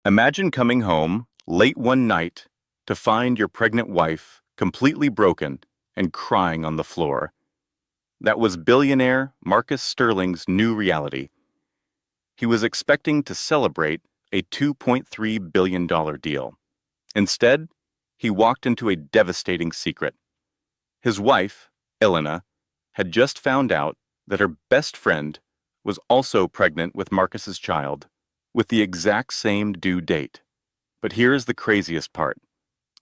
Imagine coming home late one night to find your pregnant wife completely broken and crying on the floor. That was billionaire Marcus Sterling's new reality. He was expecting to celebrate a $2.3 billion deal. Instead, he walked into a devastating secret. His wife, Elena, had just found out that her best friend was also pregnant with Marcus's child, with the exact same due date. But here's the craziest part.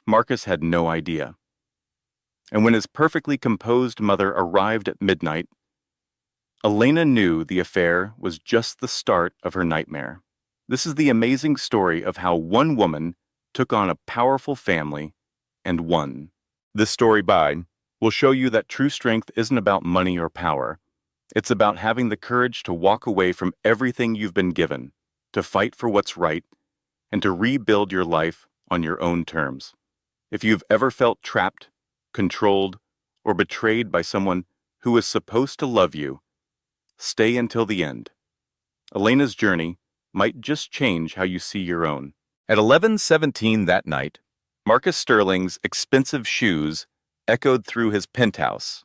Marcus had no idea. And when his perfectly composed mother arrived at midnight, Elena knew the affair was just the start of her nightmare. This is the amazing story of how one woman took on a powerful family and won. This story will show you that true strength isn't about money or power. It's about having the courage to walk away from everything you've been given, to fight for what's right, and to rebuild your life on your own terms. If you've ever felt trapped, controlled, or betrayed by someone who is supposed to love you, stay until the end. Elena's journey might just change how you see your own. At 11:17 that night, Marcus Sterling's expensive shoes echoed through his penthouse.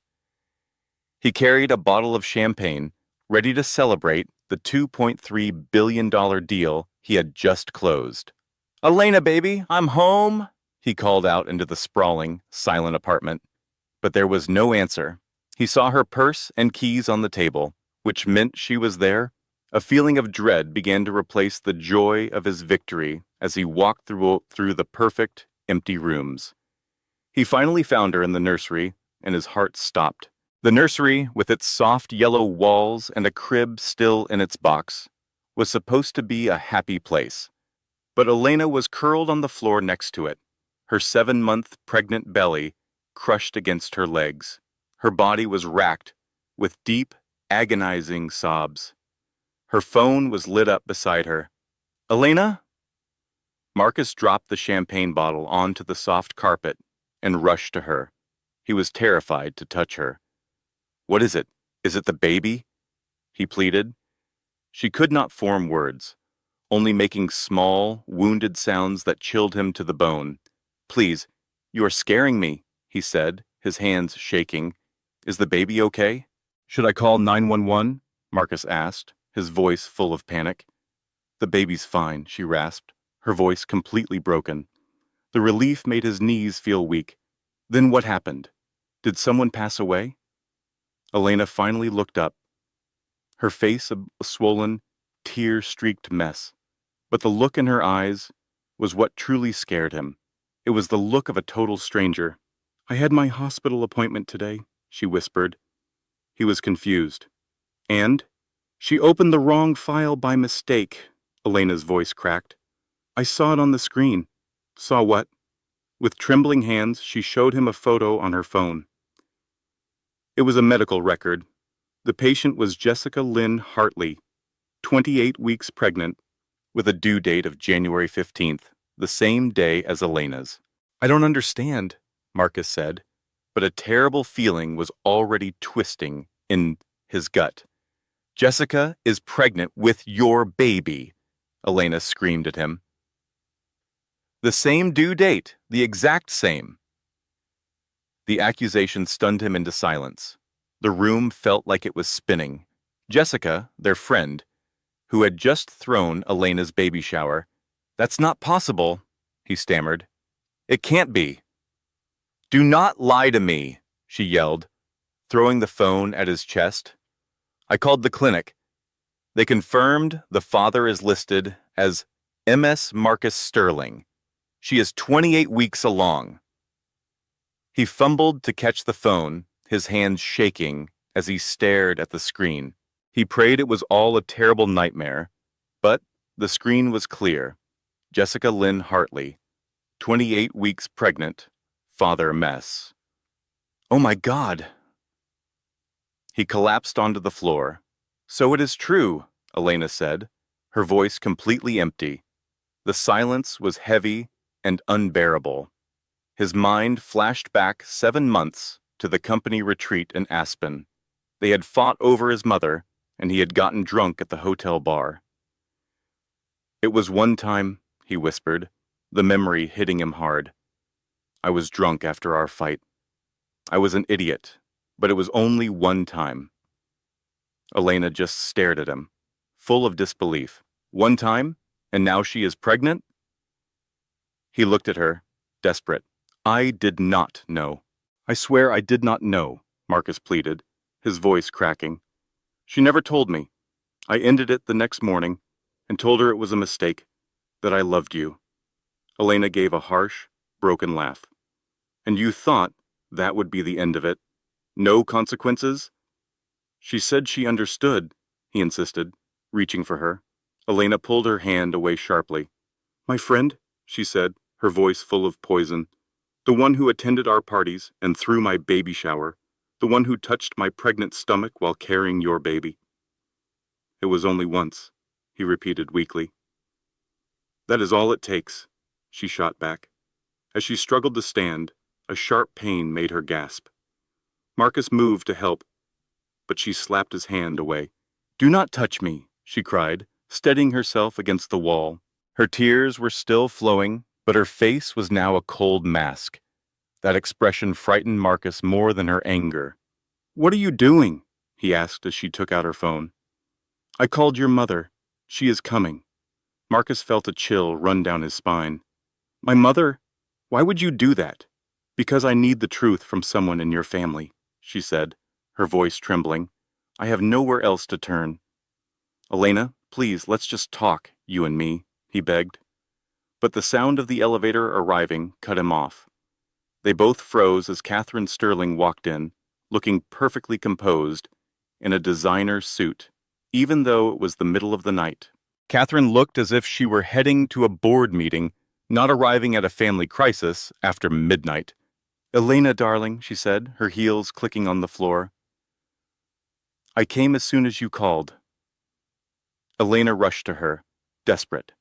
He carried a bottle of champagne, ready to celebrate the $2.3 billion deal he had just closed. "Elena, baby, I'm home," he called out into the sprawling, silent apartment. But there was no answer. He saw her purse and keys on the table, which meant she was there. A feeling of dread began to replace the joy of his victory as he walked through the perfect, empty rooms. He finally found her in the nursery, and his heart stopped. The nursery, with its soft yellow walls and a crib still in its box, was supposed to be a happy place. But Elena was curled on the floor next to it, her 7-month pregnant belly crushed against her legs. Her body was racked with deep, agonizing sobs. Her phone was lit up beside her. "Elena?" Marcus dropped the champagne bottle onto the soft carpet and rushed to her. He was terrified to touch her. "What is it? Is it the baby?" he pleaded. She could not form words, only making small, wounded sounds that chilled him to the bone. "Please, you are scaring me," he said, his hands shaking. "Is the baby okay?" "Should I call 911?" Marcus asked, his voice full of panic. "The baby's fine," she rasped, her voice completely broken. The relief made his knees feel weak. "Then what happened? Did someone pass away?" Elena finally looked up, her face a swollen, tear-streaked mess. But the look in her eyes was what truly scared him. It was the look of a total stranger. "I had my hospital appointment today," she whispered. He was confused. "And?" "She opened the wrong file by mistake," Elena's voice cracked. "I saw it on the screen." "Saw what?" With trembling hands, she showed him a photo on her phone. It was a medical record. The patient was Jessica Lynn Hartley, 28 weeks pregnant, with a due date of January 15th, the same day as Elena's. "I don't understand," Marcus said, but a terrible feeling was already twisting in his gut. "Jessica is pregnant with your baby," Elena screamed at him. "The same due date, the exact same." The accusation stunned him into silence. The room felt like it was spinning. Jessica, their friend, who had just thrown Elena's baby shower. "That's not possible," he stammered. "It can't be." "Do not lie to me," she yelled, throwing the phone at his chest. "I called the clinic. They confirmed the father is listed as MS Marcus Sterling. She is 28 weeks along." He fumbled to catch the phone, his hands shaking as he stared at the screen. He prayed it was all a terrible nightmare, but the screen was clear. Jessica Lynn Hartley, 28 weeks pregnant, father mess. "Oh my God!" He collapsed onto the floor. "So it is true," Elena said, her voice completely empty. The silence was heavy and unbearable. His mind flashed back 7 months to the company retreat in Aspen. They had fought over his mother, and he had gotten drunk at the hotel bar. It was one time he whispered, the memory hitting him hard. I was drunk after our fight. I was an idiot, but it was only one time. Elena just stared at him, full of disbelief. One time? And now she is pregnant? He looked at her, desperate. I did not know. I swear I did not know, Marcus pleaded, his voice cracking. She never told me. I ended it the next morning and told her it was a mistake, that I loved you. Elena gave a harsh, broken laugh. And you thought that would be the end of it? No consequences? She said she understood, he insisted, reaching for her. Elena pulled her hand away sharply. My friend, she said, her voice full of poison. The one who attended our parties and threw my baby shower. The one who touched my pregnant stomach while carrying your baby. It was only once, he repeated weakly. That is all it takes, she shot back. As she struggled to stand, a sharp pain made her gasp. Marcus moved to help, but she slapped his hand away. Do not touch me, she cried, steadying herself against the wall. Her tears were still flowing, but her face was now a cold mask. That expression frightened Marcus more than her anger. What are you doing? He asked as she took out her phone. I called your mother. She is coming. Marcus felt a chill run down his spine. My mother? Why would you do that? Because I need the truth from someone in your family, she said, her voice trembling. I have nowhere else to turn. Elena, please, let's just talk, you and me, he begged. But the sound of the elevator arriving cut him off. They both froze as Catherine Sterling walked in, looking perfectly composed, in a designer suit, even though it was the middle of the night. Catherine looked as if she were heading to a board meeting, not arriving at a family crisis after midnight. Elena, darling, she said, her heels clicking on the floor. I came as soon as you called. Elena rushed to her, desperate.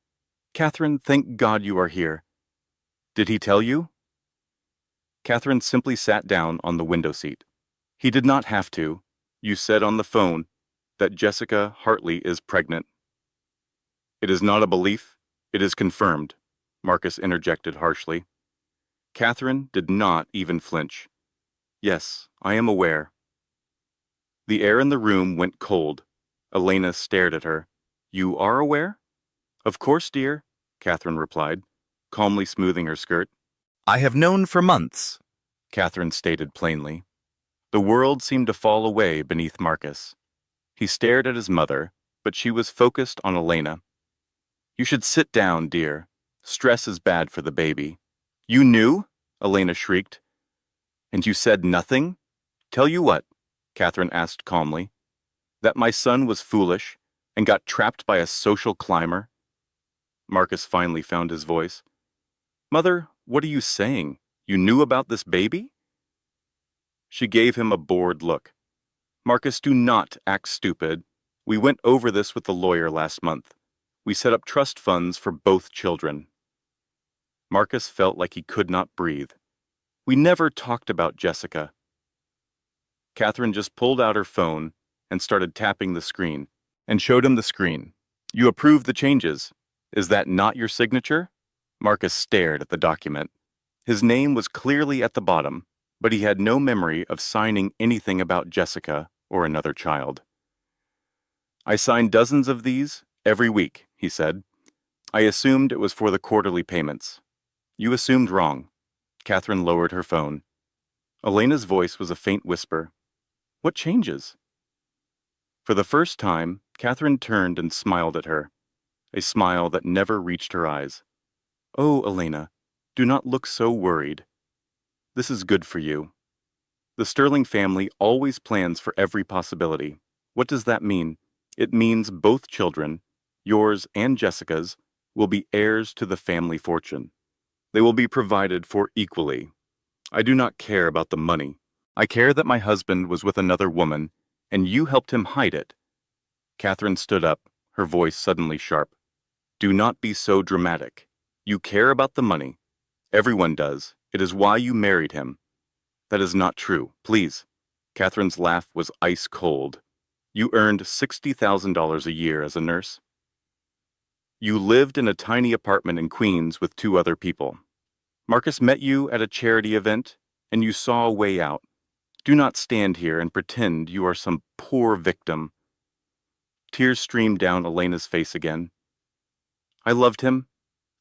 Catherine, thank God you are here. Did he tell you? Catherine simply sat down on the window seat. He did not have to. You said on the phone that Jessica Hartley is pregnant. It is not a belief, it is confirmed, Marcus interjected harshly. Catherine did not even flinch. Yes, I am aware. The air in the room went cold. Elena stared at her. You are aware? Of course, dear, Catherine replied, calmly smoothing her skirt. I have known for months, Catherine stated plainly. The world seemed to fall away beneath Marcus. He stared at his mother, but she was focused on Elena. You should sit down, dear. Stress is bad for the baby. You knew? Elena shrieked. And you said nothing? Tell you what, Catherine asked calmly, that my son was foolish and got trapped by a social climber? Marcus finally found his voice. Mother, what are you saying? You knew about this baby? She gave him a bored look. Marcus, do not act stupid. We went over this with the lawyer last month. We set up trust funds for both children. Marcus felt like he could not breathe. We never talked about Jessica. Catherine just pulled out her phone and started tapping the screen, and showed him the screen. You approved the changes. Is that not your signature? Marcus stared at the document. His name was clearly at the bottom, but he had no memory of signing anything about Jessica or another child. I sign dozens of these every week, he said. I assumed it was for the quarterly payments. You assumed wrong. Catherine lowered her phone. Elena's voice was a faint whisper. What changes? For the first time, Catherine turned and smiled at her, a smile that never reached her eyes. Oh, Elena, do not look so worried. This is good for you. The Sterling family always plans for every possibility. What does that mean? It means both children, yours and Jessica's, will be heirs to the family fortune. They will be provided for equally. I do not care about the money. I care that my husband was with another woman, and you helped him hide it. Catherine stood up, her voice suddenly sharp. Do not be so dramatic. You care about the money. Everyone does. It is why you married him. That is not true. Please. Catherine's laugh was ice cold. You earned $60,000 a year as a nurse. You lived in a tiny apartment in Queens with two other people. Marcus met you at a charity event, and you saw a way out. Do not stand here and pretend you are some poor victim. Tears streamed down Elena's face again. I loved him.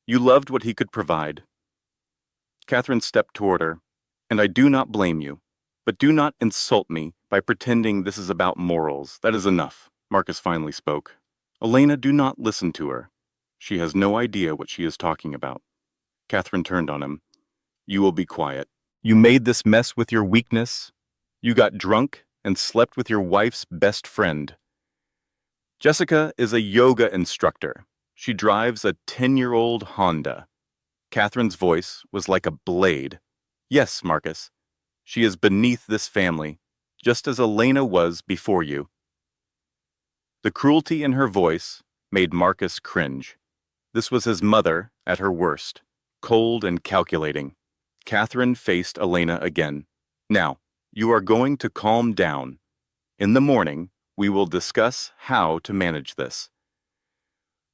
You loved what he could provide. Catherine stepped toward her. And I do not blame you. But do not insult me by pretending this is about morals. That is enough, Marcus finally spoke. Elena, do not listen to her. She has no idea what she is talking about. Catherine turned on him. You will be quiet. You made this mess with your weakness. You got drunk and slept with your wife's best friend. Jessica is a yoga instructor. She drives a 10-year-old Honda. Catherine's voice was like a blade. Yes, Marcus. She is beneath this family, just as Elena was before you. The cruelty in her voice made Marcus cringe. This was his mother at her worst, cold and calculating. Catherine faced Elena again. Now, you are going to calm down. In the morning, we will discuss how to manage this.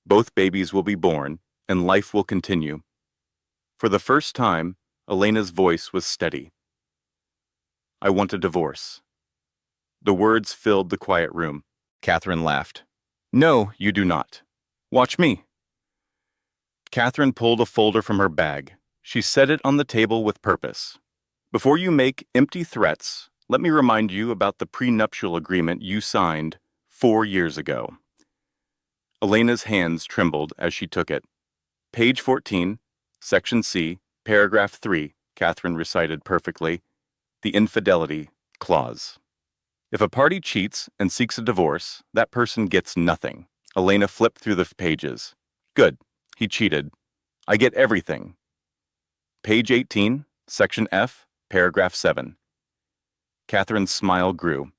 Both babies will be born, and life will continue. For the first time, Elena's voice was steady. I want a divorce. The words filled the quiet room. Catherine laughed. No, you do not. Watch me. Catherine pulled a folder from her bag. She set it on the table with purpose. Before you make empty threats, let me remind you about the prenuptial agreement you signed 4 years ago. Elena's hands trembled as she took it. Page 14, Section C, Paragraph 3, Catherine recited perfectly. The infidelity clause. If a party cheats and seeks a divorce, that person gets nothing. Elena flipped through the pages. Good. He cheated. I get everything. Page 18, Section F, Paragraph 7. Catherine's smile grew.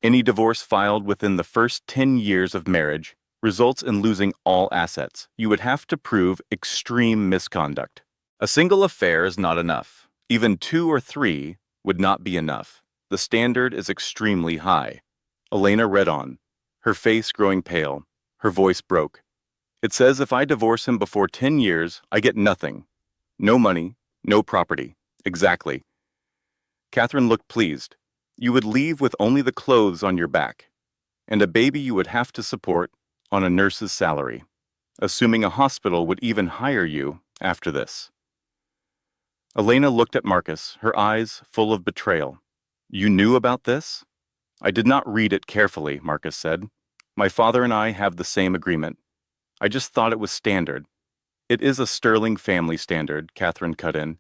Any divorce filed within the first 10 years of marriage results in losing all assets. You would have to prove extreme misconduct. A single affair is not enough. Even 2 or 3 would not be enough. The standard is extremely high. Elena read on, her face growing pale. Her voice broke. It says if I divorce him before 10 years, I get nothing. No money, no property. Exactly. Catherine looked pleased. You would leave with only the clothes on your back, and a baby you would have to support on a nurse's salary, assuming a hospital would even hire you after this. Elena looked at Marcus, her eyes full of betrayal. You knew about this? I did not read it carefully, Marcus said. My father and I have the same agreement. I just thought it was standard. It is a sterling family standard, Catherine cut in.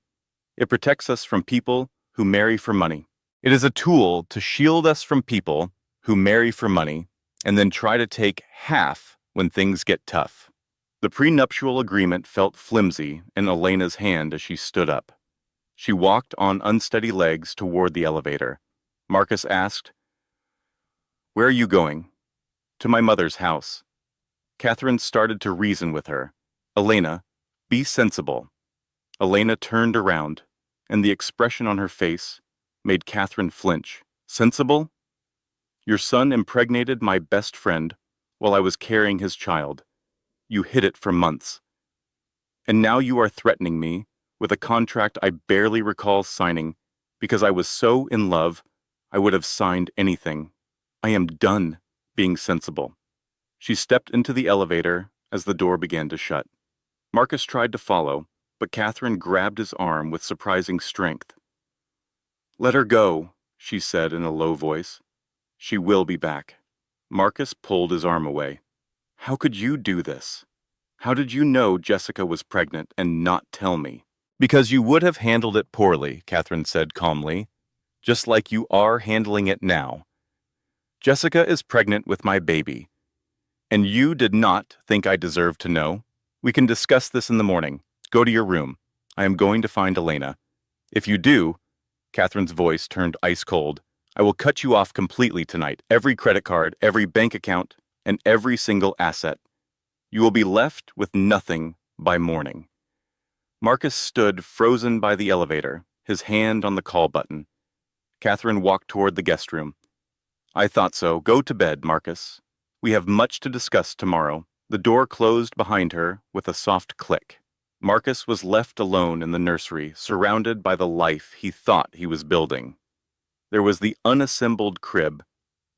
It protects us from people who marry for money. It is a tool to shield us from people who marry for money and then try to take half when things get tough. The prenuptial agreement felt flimsy in Elena's hand as she stood up. She walked on unsteady legs toward the elevator. Marcus asked, Where are you going? To my mother's house. Catherine started to reason with her. Elena, be sensible. Elena turned around, and the expression on her face made Catherine flinch. Sensible? Your son impregnated my best friend while I was carrying his child. You hid it for months. And now you are threatening me with a contract I barely recall signing because I was so in love I would have signed anything. I am done being sensible. She stepped into the elevator as the door began to shut. Marcus tried to follow, but Catherine grabbed his arm with surprising strength. Let her go, she said in a low voice. She will be back. Marcus pulled his arm away. How could you do this? How did you know Jessica was pregnant and not tell me? Because you would have handled it poorly, Catherine said calmly, just like you are handling it now. Jessica is pregnant with my baby. And you did not think I deserved to know? We can discuss this in the morning. Go to your room. I am going to find Elena. If you do, Catherine's voice turned ice cold, I will cut you off completely tonight. Every credit card, every bank account, and every single asset. You will be left with nothing by morning. Marcus stood frozen by the elevator, his hand on the call button. Catherine walked toward the guest room. I thought so. Go to bed, Marcus. We have much to discuss tomorrow. The door closed behind her with a soft click. Marcus was left alone in the nursery, surrounded by the life he thought he was building. There was the unassembled crib,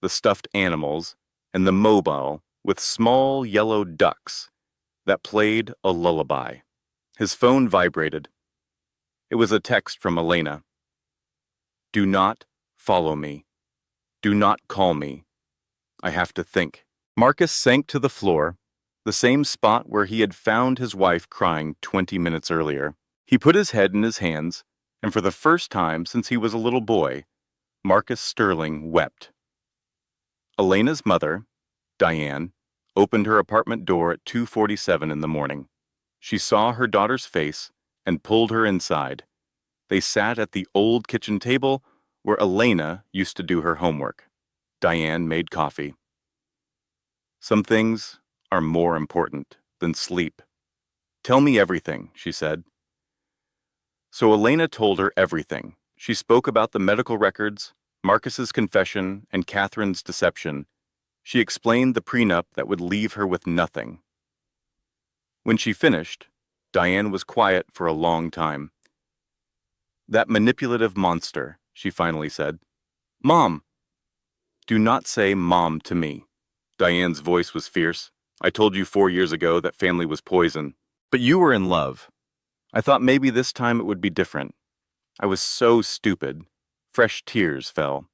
the stuffed animals, and the mobile with small yellow ducks that played a lullaby. His phone vibrated. It was a text from Elena. "Do not follow me. Do not call me. I have to think." Marcus sank to the floor, the same spot where he had found his wife crying 20 minutes earlier. He put his head in his hands, and for the first time since he was a little boy, Marcus Sterling wept. Elena's mother, Diane, opened her apartment door at 2:47 in the morning. She saw her daughter's face and pulled her inside. They sat at the old kitchen table where Elena used to do her homework. Diane made coffee. "Some things are more important than sleep. Tell me everything," she said. So Elena told her everything. She spoke about the medical records, Marcus's confession, and Catherine's deception. She explained the prenup that would leave her with nothing. When she finished, Diane was quiet for a long time. "That manipulative monster," she finally said. "Mom!" "Do not say Mom to me." Diane's voice was fierce. "I told you 4 years ago that family was poison. But you were in love. I thought maybe this time it would be different. I was so stupid." Fresh tears fell.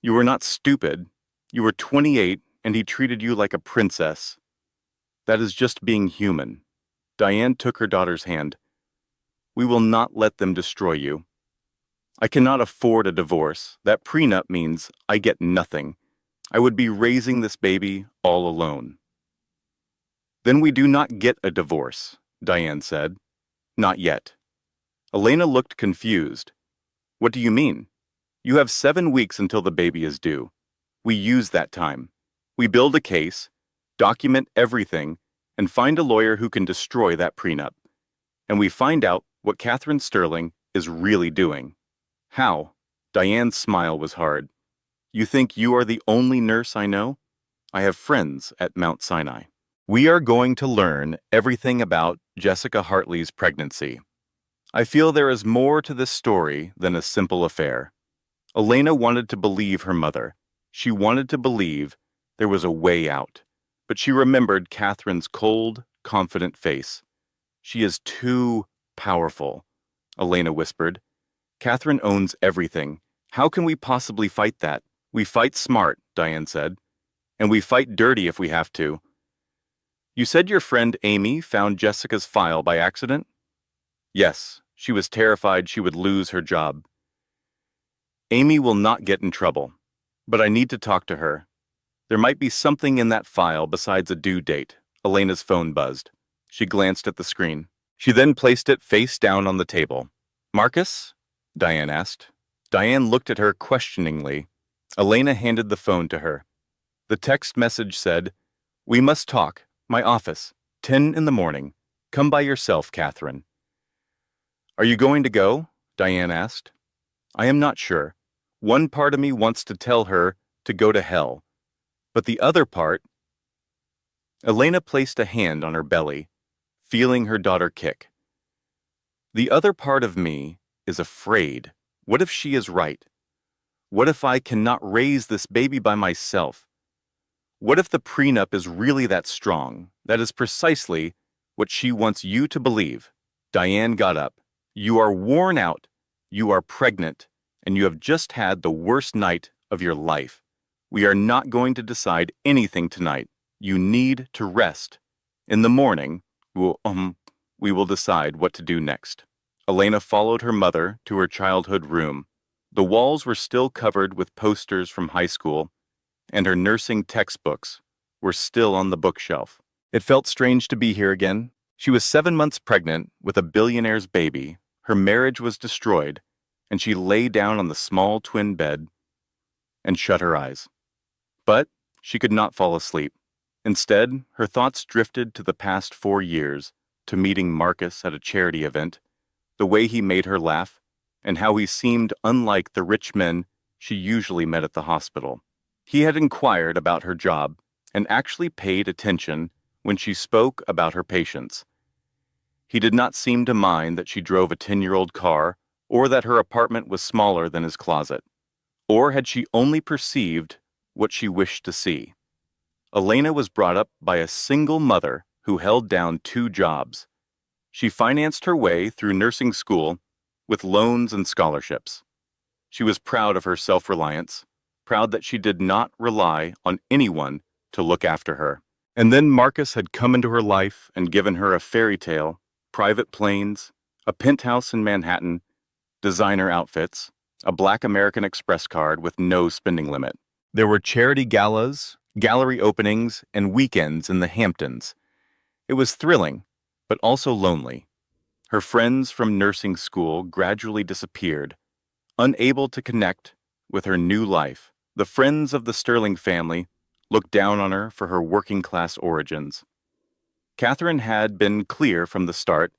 "You were not stupid. You were 28 and he treated you like a princess. That is just being human." Diane took her daughter's hand. "We will not let them destroy you. I cannot afford a divorce. That prenup means I get nothing. I would be raising this baby all alone." "Then we do not get a divorce," Diane said. "Not yet." Elena looked confused. "What do you mean? You have 7 weeks until the baby is due. We use that time. We build a case, document everything, and find a lawyer who can destroy that prenup. And we find out what Catherine Sterling is really doing." "How?" Diane's smile was hard. "You think you are the only nurse I know? I have friends at Mount Sinai." We are going to learn everything about Jessica Hartley's pregnancy. I feel there is more to this story than a simple affair. Elena wanted to believe her mother. She wanted to believe there was a way out. But she remembered Catherine's cold, confident face. "She is too powerful," Elena whispered. "Catherine owns everything. How can we possibly fight that?" "We fight smart," Diane said. "And we fight dirty if we have to." "You said your friend Amy found Jessica's file by accident?" "Yes, she was terrified she would lose her job." "Amy will not get in trouble, but I need to talk to her. There might be something in that file besides a due date." Elena's phone buzzed. She glanced at the screen. She then placed it face down on the table. "Marcus?" Diane asked. Diane looked at her questioningly. Elena handed the phone to her. The text message said, "We must talk. My office. 10 in the morning. Come by yourself, Catherine." "Are you going to go?" Diane asked. "I am not sure. One part of me wants to tell her to go to hell. But the other part..." Elena placed a hand on her belly, feeling her daughter kick. "The other part of me is afraid. What if she is right? What if I cannot raise this baby by myself? What if the prenup is really that strong? That is precisely what she wants you to believe." Diane got up. "You are worn out. You are pregnant. And you have just had the worst night of your life. We are not going to decide anything tonight. You need to rest. In the morning, we will decide what to do next." Elena followed her mother to her childhood room. The walls were still covered with posters from high school, and her nursing textbooks were still on the bookshelf. It felt strange to be here again. She was 7 months pregnant with a billionaire's baby. Her marriage was destroyed, and she lay down on the small twin bed and shut her eyes. But she could not fall asleep. Instead, her thoughts drifted to the past 4 years, to meeting Marcus at a charity event, the way he made her laugh, and how he seemed unlike the rich men she usually met at the hospital. He had inquired about her job, and actually paid attention when she spoke about her patients. He did not seem to mind that she drove a 10-year-old car or that her apartment was smaller than his closet. Or had she only perceived what she wished to see? Elena was brought up by a single mother who held down 2 jobs. She financed her way through nursing school with loans and scholarships. She was proud of her self-reliance, proud that she did not rely on anyone to look after her. And then Marcus had come into her life and given her a fairy tale, private planes, a penthouse in Manhattan, designer outfits, a Black American Express card with no spending limit. There were charity galas, gallery openings, and weekends in the Hamptons. It was thrilling, but also lonely. Her friends from nursing school gradually disappeared, unable to connect with her new life. The friends of the Sterling family looked down on her for her working-class origins. Catherine had been clear from the start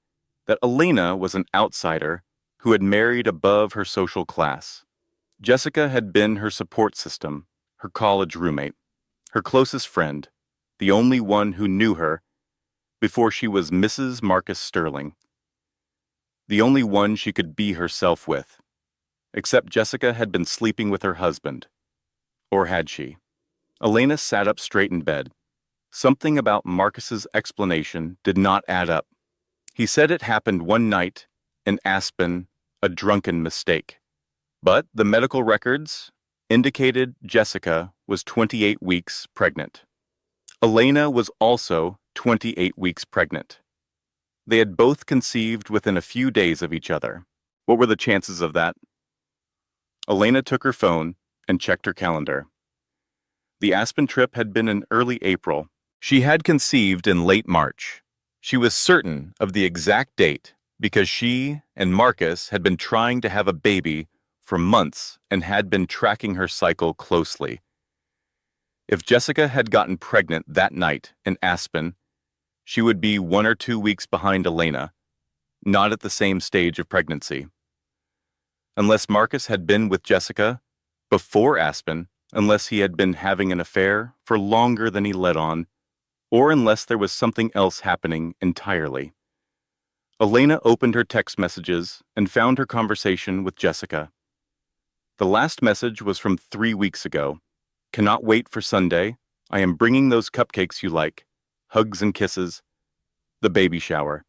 that Elena was an outsider who had married above her social class. Jessica had been her support system, her college roommate, her closest friend, the only one who knew her before she was Mrs. Marcus Sterling, the only one she could be herself with, except Jessica had been sleeping with her husband. Or had she? Elena sat up straight in bed. Something about Marcus's explanation did not add up. He said it happened one night in Aspen, a drunken mistake. But the medical records indicated Jessica was 28 weeks pregnant. Elena was also 28 weeks pregnant. They had both conceived within a few days of each other. What were the chances of that? Elena took her phone and checked her calendar. The Aspen trip had been in early April. She had conceived in late March. She was certain of the exact date because she and Marcus had been trying to have a baby for months and had been tracking her cycle closely. If Jessica had gotten pregnant that night in Aspen, she would be 1 or 2 weeks behind Elena, not at the same stage of pregnancy. Unless Marcus had been with Jessica before Aspen, unless he had been having an affair for longer than he let on, or unless there was something else happening entirely. Elena opened her text messages and found her conversation with Jessica. The last message was from 3 weeks ago. Cannot wait for Sunday. I am bringing those cupcakes you like. Hugs and kisses. The baby shower.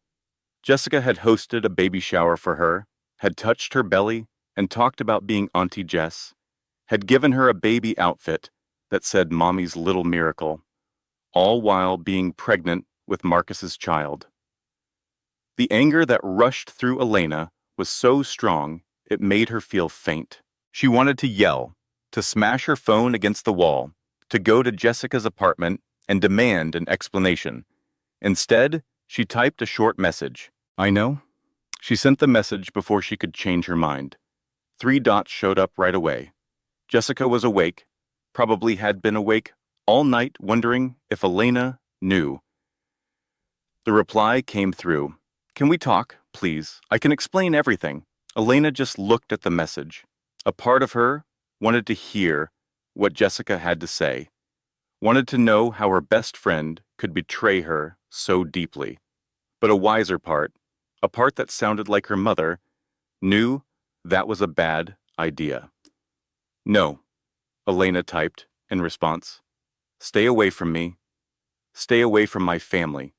Jessica had hosted a baby shower for her, had touched her belly, and talked about being Auntie Jess, had given her a baby outfit that said Mommy's Little Miracle, all while being pregnant with Marcus's child. The anger that rushed through Elena was so strong it made her feel faint. She wanted to yell, to smash her phone against the wall, to go to Jessica's apartment and demand an explanation. Instead, she typed a short message. I know. She sent the message before she could change her mind. 3 dots showed up right away. Jessica was awake, probably had been awake all night wondering if Elena knew. The reply came through. Can we talk, please? I can explain everything. Elena just looked at the message. A part of her wanted to hear what Jessica had to say, wanted to know how her best friend could betray her so deeply. But a wiser part, a part that sounded like her mother, knew that was a bad idea. No, Elena typed in response. Stay away from me. Stay away from my family.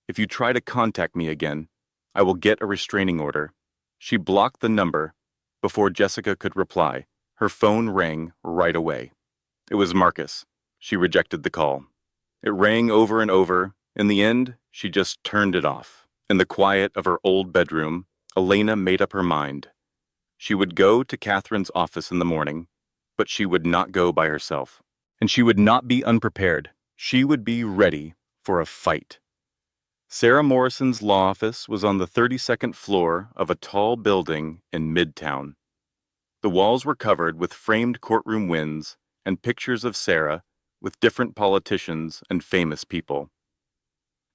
If you try to contact me again, I will get a restraining order. She blocked the number before Jessica could reply. Her phone rang right away. It was Marcus. She rejected the call. It rang over and over. In the end, she just turned it off. In the quiet of her old bedroom, Elena made up her mind. She would go to Catherine's office in the morning, but she would not go by herself. And she would not be unprepared. She would be ready for a fight. Sarah Morrison's law office was on the 32nd floor of a tall building in Midtown. The walls were covered with framed courtroom winds and pictures of Sarah with different politicians and famous people.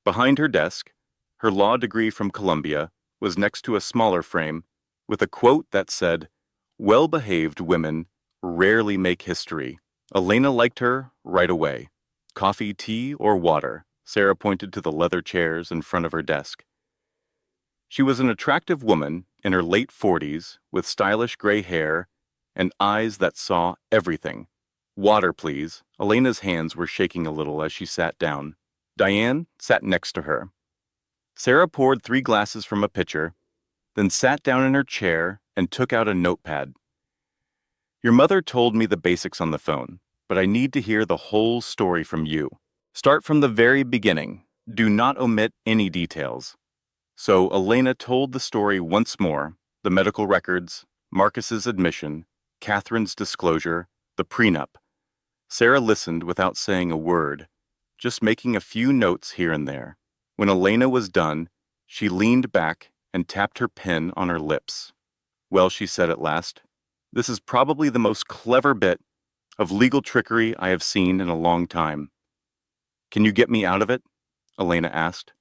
Behind her desk, her law degree from Columbia was next to a smaller frame with a quote that said, "Well-behaved women rarely make history." Elena liked her right away. Coffee, tea, or water? Sarah pointed to the leather chairs in front of her desk. She was an attractive woman in her late 40s with stylish gray hair and eyes that saw everything. Water, please. Elena's hands were shaking a little as she sat down. Diane sat next to her. Sarah poured 3 glasses from a pitcher, then sat down in her chair and took out a notepad. Your mother told me the basics on the phone, but I need to hear the whole story from you. Start from the very beginning. Do not omit any details. So Elena told the story once more, the medical records, Marcus's admission, Catherine's disclosure, the prenup. Sarah listened without saying a word, just making a few notes here and there. When Elena was done, she leaned back and tapped her pen on her lips. Well, she said at last, this is probably the most clever bit of legal trickery I have seen in a long time. Can you get me out of it? Elena asked.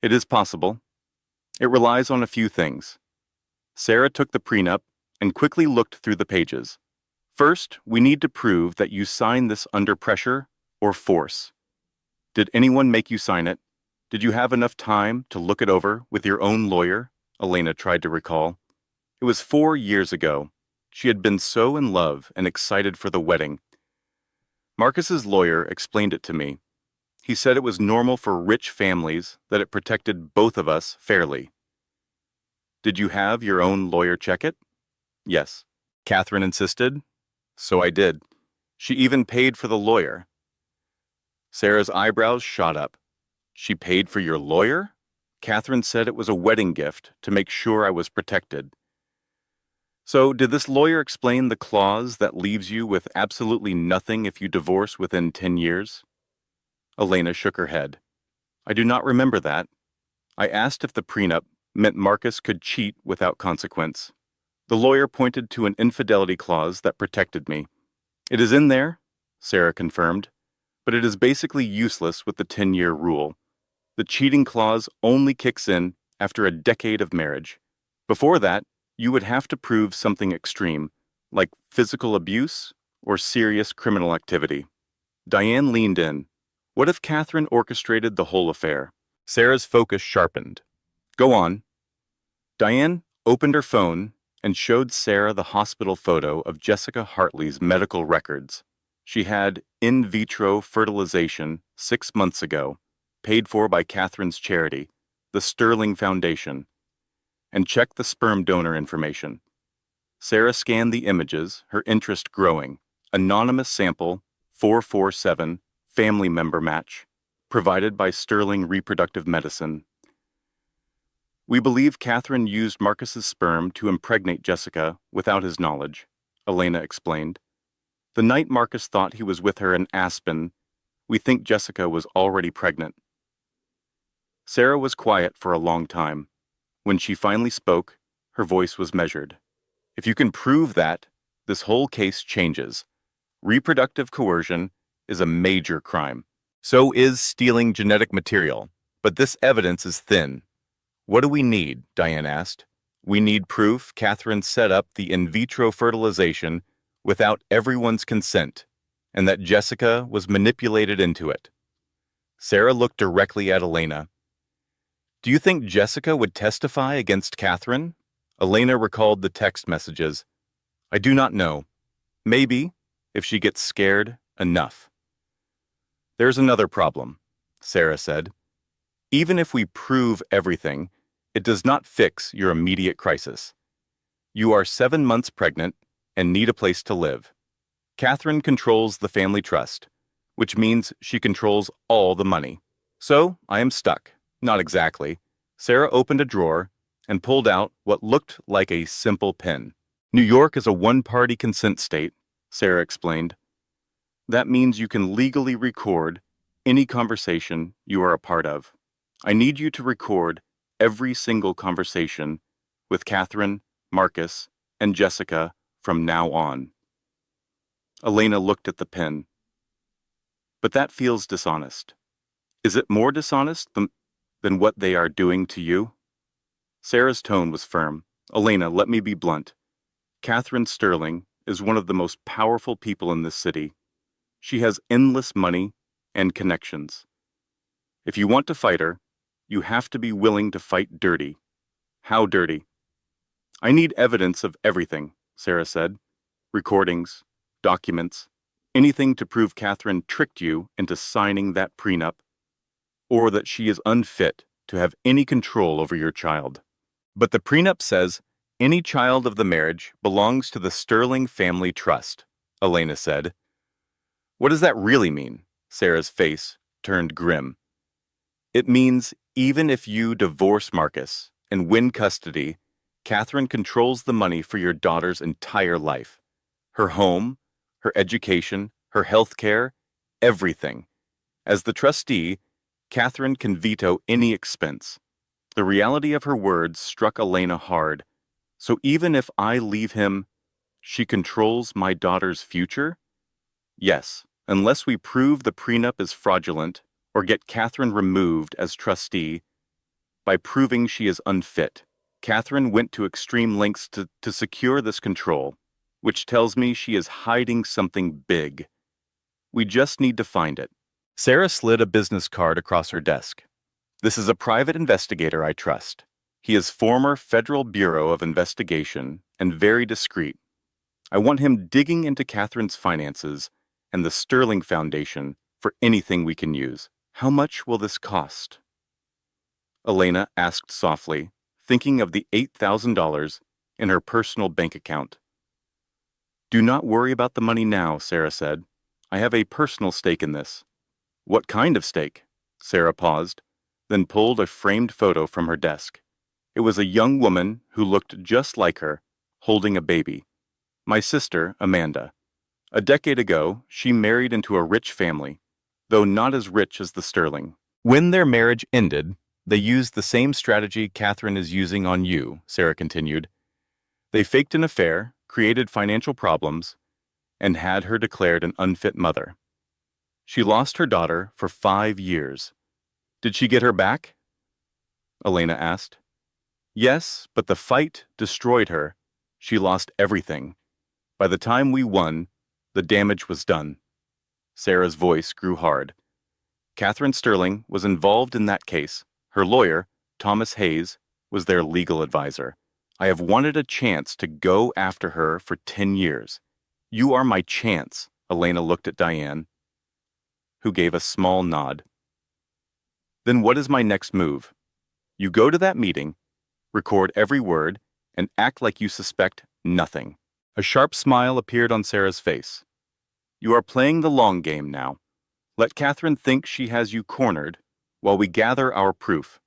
It is possible. It relies on a few things. Sarah took the prenup and quickly looked through the pages. First, we need to prove that you signed this under pressure or force. Did anyone make you sign it? Did you have enough time to look it over with your own lawyer? Elena tried to recall. It was 4 years ago. She had been so in love and excited for the wedding. Marcus's lawyer explained it to me. He said it was normal for rich families, that it protected both of us fairly. Did you have your own lawyer check it? Yes. Catherine insisted. So I did. She even paid for the lawyer. Sarah's eyebrows shot up. She paid for your lawyer? Catherine said it was a wedding gift to make sure I was protected. So did this lawyer explain the clause that leaves you with absolutely nothing if you divorce within 10 years? Elena shook her head. I do not remember that. I asked if the prenup meant Marcus could cheat without consequence. The lawyer pointed to an infidelity clause that protected me. It is in there, Sarah confirmed, but it is basically useless with the 10-year rule. The cheating clause only kicks in after a decade of marriage. Before that, you would have to prove something extreme, like physical abuse or serious criminal activity. Diane leaned in. What if Catherine orchestrated the whole affair? Sarah's focus sharpened. Go on. Diane opened her phone and showed Sarah the hospital photo of Jessica Hartley's medical records. She had in vitro fertilization 6 months ago, paid for by Catherine's charity, the Sterling Foundation, and checked the sperm donor information. Sarah scanned the images, her interest growing. Anonymous sample 447, family member match, provided by Sterling Reproductive Medicine. We believe Catherine used Marcus's sperm to impregnate Jessica without his knowledge, Elena explained. The night Marcus thought he was with her in Aspen, we think Jessica was already pregnant. Sarah was quiet for a long time. When she finally spoke, her voice was measured. If you can prove that, this whole case changes. Reproductive coercion is a major crime. So is stealing genetic material, but this evidence is thin. What do we need? Diane asked. We need proof Catherine set up the in vitro fertilization without everyone's consent, and that Jessica was manipulated into it. Sarah looked directly at Elena. Do you think Jessica would testify against Catherine? Elena recalled the text messages. I do not know. Maybe, if she gets scared enough. There's another problem, Sarah said. Even if we prove everything, it does not fix your immediate crisis. You are 7 months pregnant and need a place to live. Catherine controls the family trust, which means she controls all the money. So I am stuck. Not exactly. Sarah opened a drawer and pulled out what looked like a simple pen. New York is a one-party consent state, Sarah explained. That means you can legally record any conversation you are a part of. I need you to record every single conversation with Catherine, Marcus, and Jessica from now on. Elena looked at the pen. But that feels dishonest. Is it more dishonest than what they are doing to you? Sarah's tone was firm. Elena, let me be blunt. Catherine Sterling is one of the most powerful people in this city. She has endless money and connections. If you want to fight her, you have to be willing to fight dirty. How dirty? I need evidence of everything, Sarah said. Recordings, documents, anything to prove Catherine tricked you into signing that prenup, or that she is unfit to have any control over your child. But the prenup says any child of the marriage belongs to the Sterling Family Trust, Elena said. What does that really mean? Sarah's face turned grim. It means even if you divorce Marcus and win custody, Catherine controls the money for your daughter's entire life. Her home, her education, her health care, everything. As the trustee, Catherine can veto any expense. The reality of her words struck Elena hard. So even if I leave him, she controls my daughter's future? Yes, unless we prove the prenup is fraudulent or get Catherine removed as trustee by proving she is unfit. Catherine went to extreme lengths to secure this control, which tells me she is hiding something big. We just need to find it. Sarah slid a business card across her desk. This is a private investigator I trust. He is former Federal Bureau of Investigation and very discreet. I want him digging into Catherine's finances and the Sterling Foundation for anything we can use. How much will this cost? Elena asked softly, thinking of the $8,000 in her personal bank account. Do not worry about the money now, Sarah said. I have a personal stake in this. What kind of stake? Sarah paused, then pulled a framed photo from her desk. It was a young woman who looked just like her, holding a baby. My sister, Amanda. A decade ago, she married into a rich family, though not as rich as the Sterling. When their marriage ended, they used the same strategy Catherine is using on you, Sarah continued. They faked an affair, created financial problems, and had her declared an unfit mother. She lost her daughter for 5 years. Did she get her back? Elena asked. Yes, but the fight destroyed her. She lost everything. By the time we won, the damage was done. Sarah's voice grew hard. Catherine Sterling was involved in that case. Her lawyer, Thomas Hayes, was their legal advisor. I have wanted a chance to go after her for 10 years. You are my chance, Elena looked at Diane, who gave a small nod. Then what is my next move? You go to that meeting, record every word, and act like you suspect nothing. A sharp smile appeared on Sarah's face. You are playing the long game now. Let Catherine think she has you cornered while we gather our proof.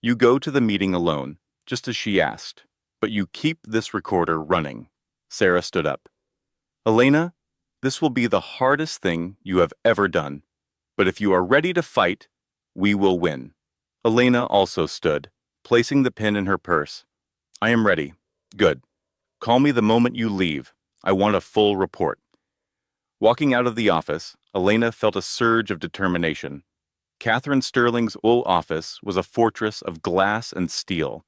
You go to the meeting alone, just as she asked, but you keep this recorder running. Sarah stood up. Elena, this will be the hardest thing you have ever done, but if you are ready to fight, we will win. Elena also stood, placing the pin in her purse. I am ready. Good. Call me the moment you leave. I want a full report. Walking out of the office, Elena felt a surge of determination. Catherine Sterling's old office was a fortress of glass and steel.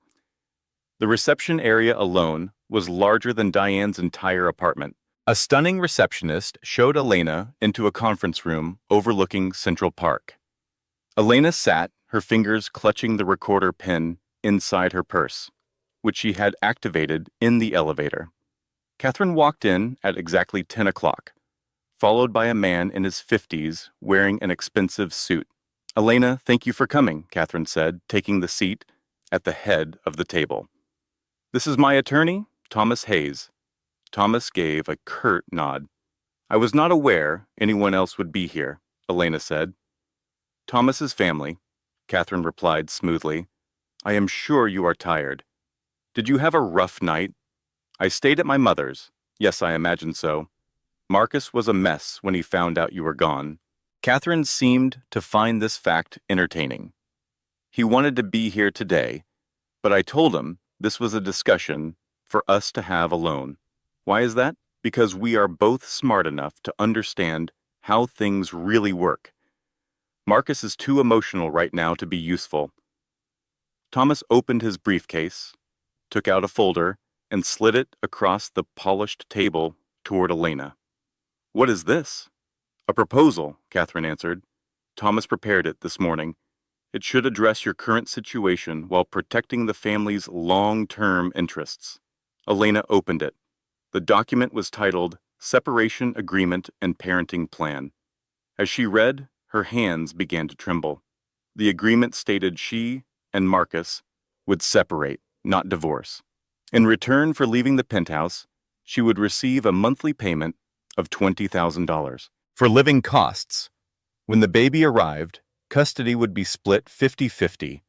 The reception area alone was larger than Diane's entire apartment. A stunning receptionist showed Elena into a conference room overlooking Central Park. Elena sat, her fingers clutching the recorder pin inside her purse, which she had activated in the elevator. Catherine walked in at exactly 10 o'clock, followed by a man in his 50s wearing an expensive suit. Elena, thank you for coming, Catherine said, taking the seat at the head of the table. This is my attorney, Thomas Hayes. Thomas gave a curt nod. I was not aware anyone else would be here, Elena said. Thomas's family, Catherine replied smoothly. I am sure you are tired. Did you have a rough night? I stayed at my mother's. Yes, I imagine so. Marcus was a mess when he found out you were gone. Catherine seemed to find this fact entertaining. He wanted to be here today, but I told him this was a discussion for us to have alone. Why is that? Because we are both smart enough to understand how things really work. Marcus is too emotional right now to be useful. Thomas opened his briefcase, took out a folder, and slid it across the polished table toward Elena. What is this? A proposal, Catherine answered. Thomas prepared it this morning. It should address your current situation while protecting the family's long-term interests. Elena opened it. The document was titled Separation Agreement and Parenting Plan. As she read, her hands began to tremble. The agreement stated she and Marcus would separate, not divorce. In return for leaving the penthouse, she would receive a monthly payment of $20,000 for living costs. When the baby arrived, custody would be split 50-50.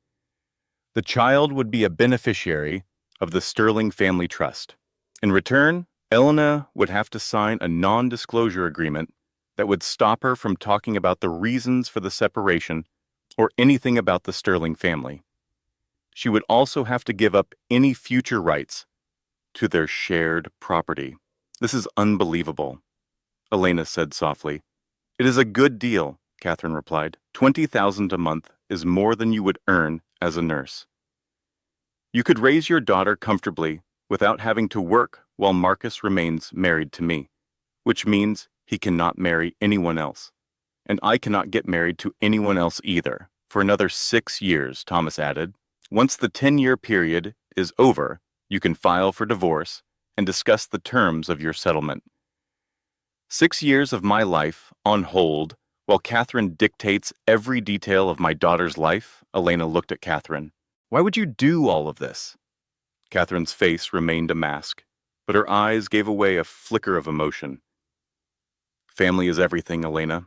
The child would be a beneficiary of the Sterling Family Trust. In return, Elena would have to sign a non-disclosure agreement that would stop her from talking about the reasons for the separation or anything about the Sterling family. She would also have to give up any future rights to their shared property. This is unbelievable, Elena said softly. It is a good deal, Catherine replied. $20,000 a month is more than you would earn as a nurse. You could raise your daughter comfortably without having to work while Marcus remains married to me, which means he cannot marry anyone else. And I cannot get married to anyone else either, for another 6 years, Thomas added. Once the 10-year period is over, you can file for divorce and discuss the terms of your settlement. 6 years of my life on hold while Catherine dictates every detail of my daughter's life. Elena looked at Catherine. Why would you do all of this? Catherine's face remained a mask, but her eyes gave away a flicker of emotion. Family is everything, Elena.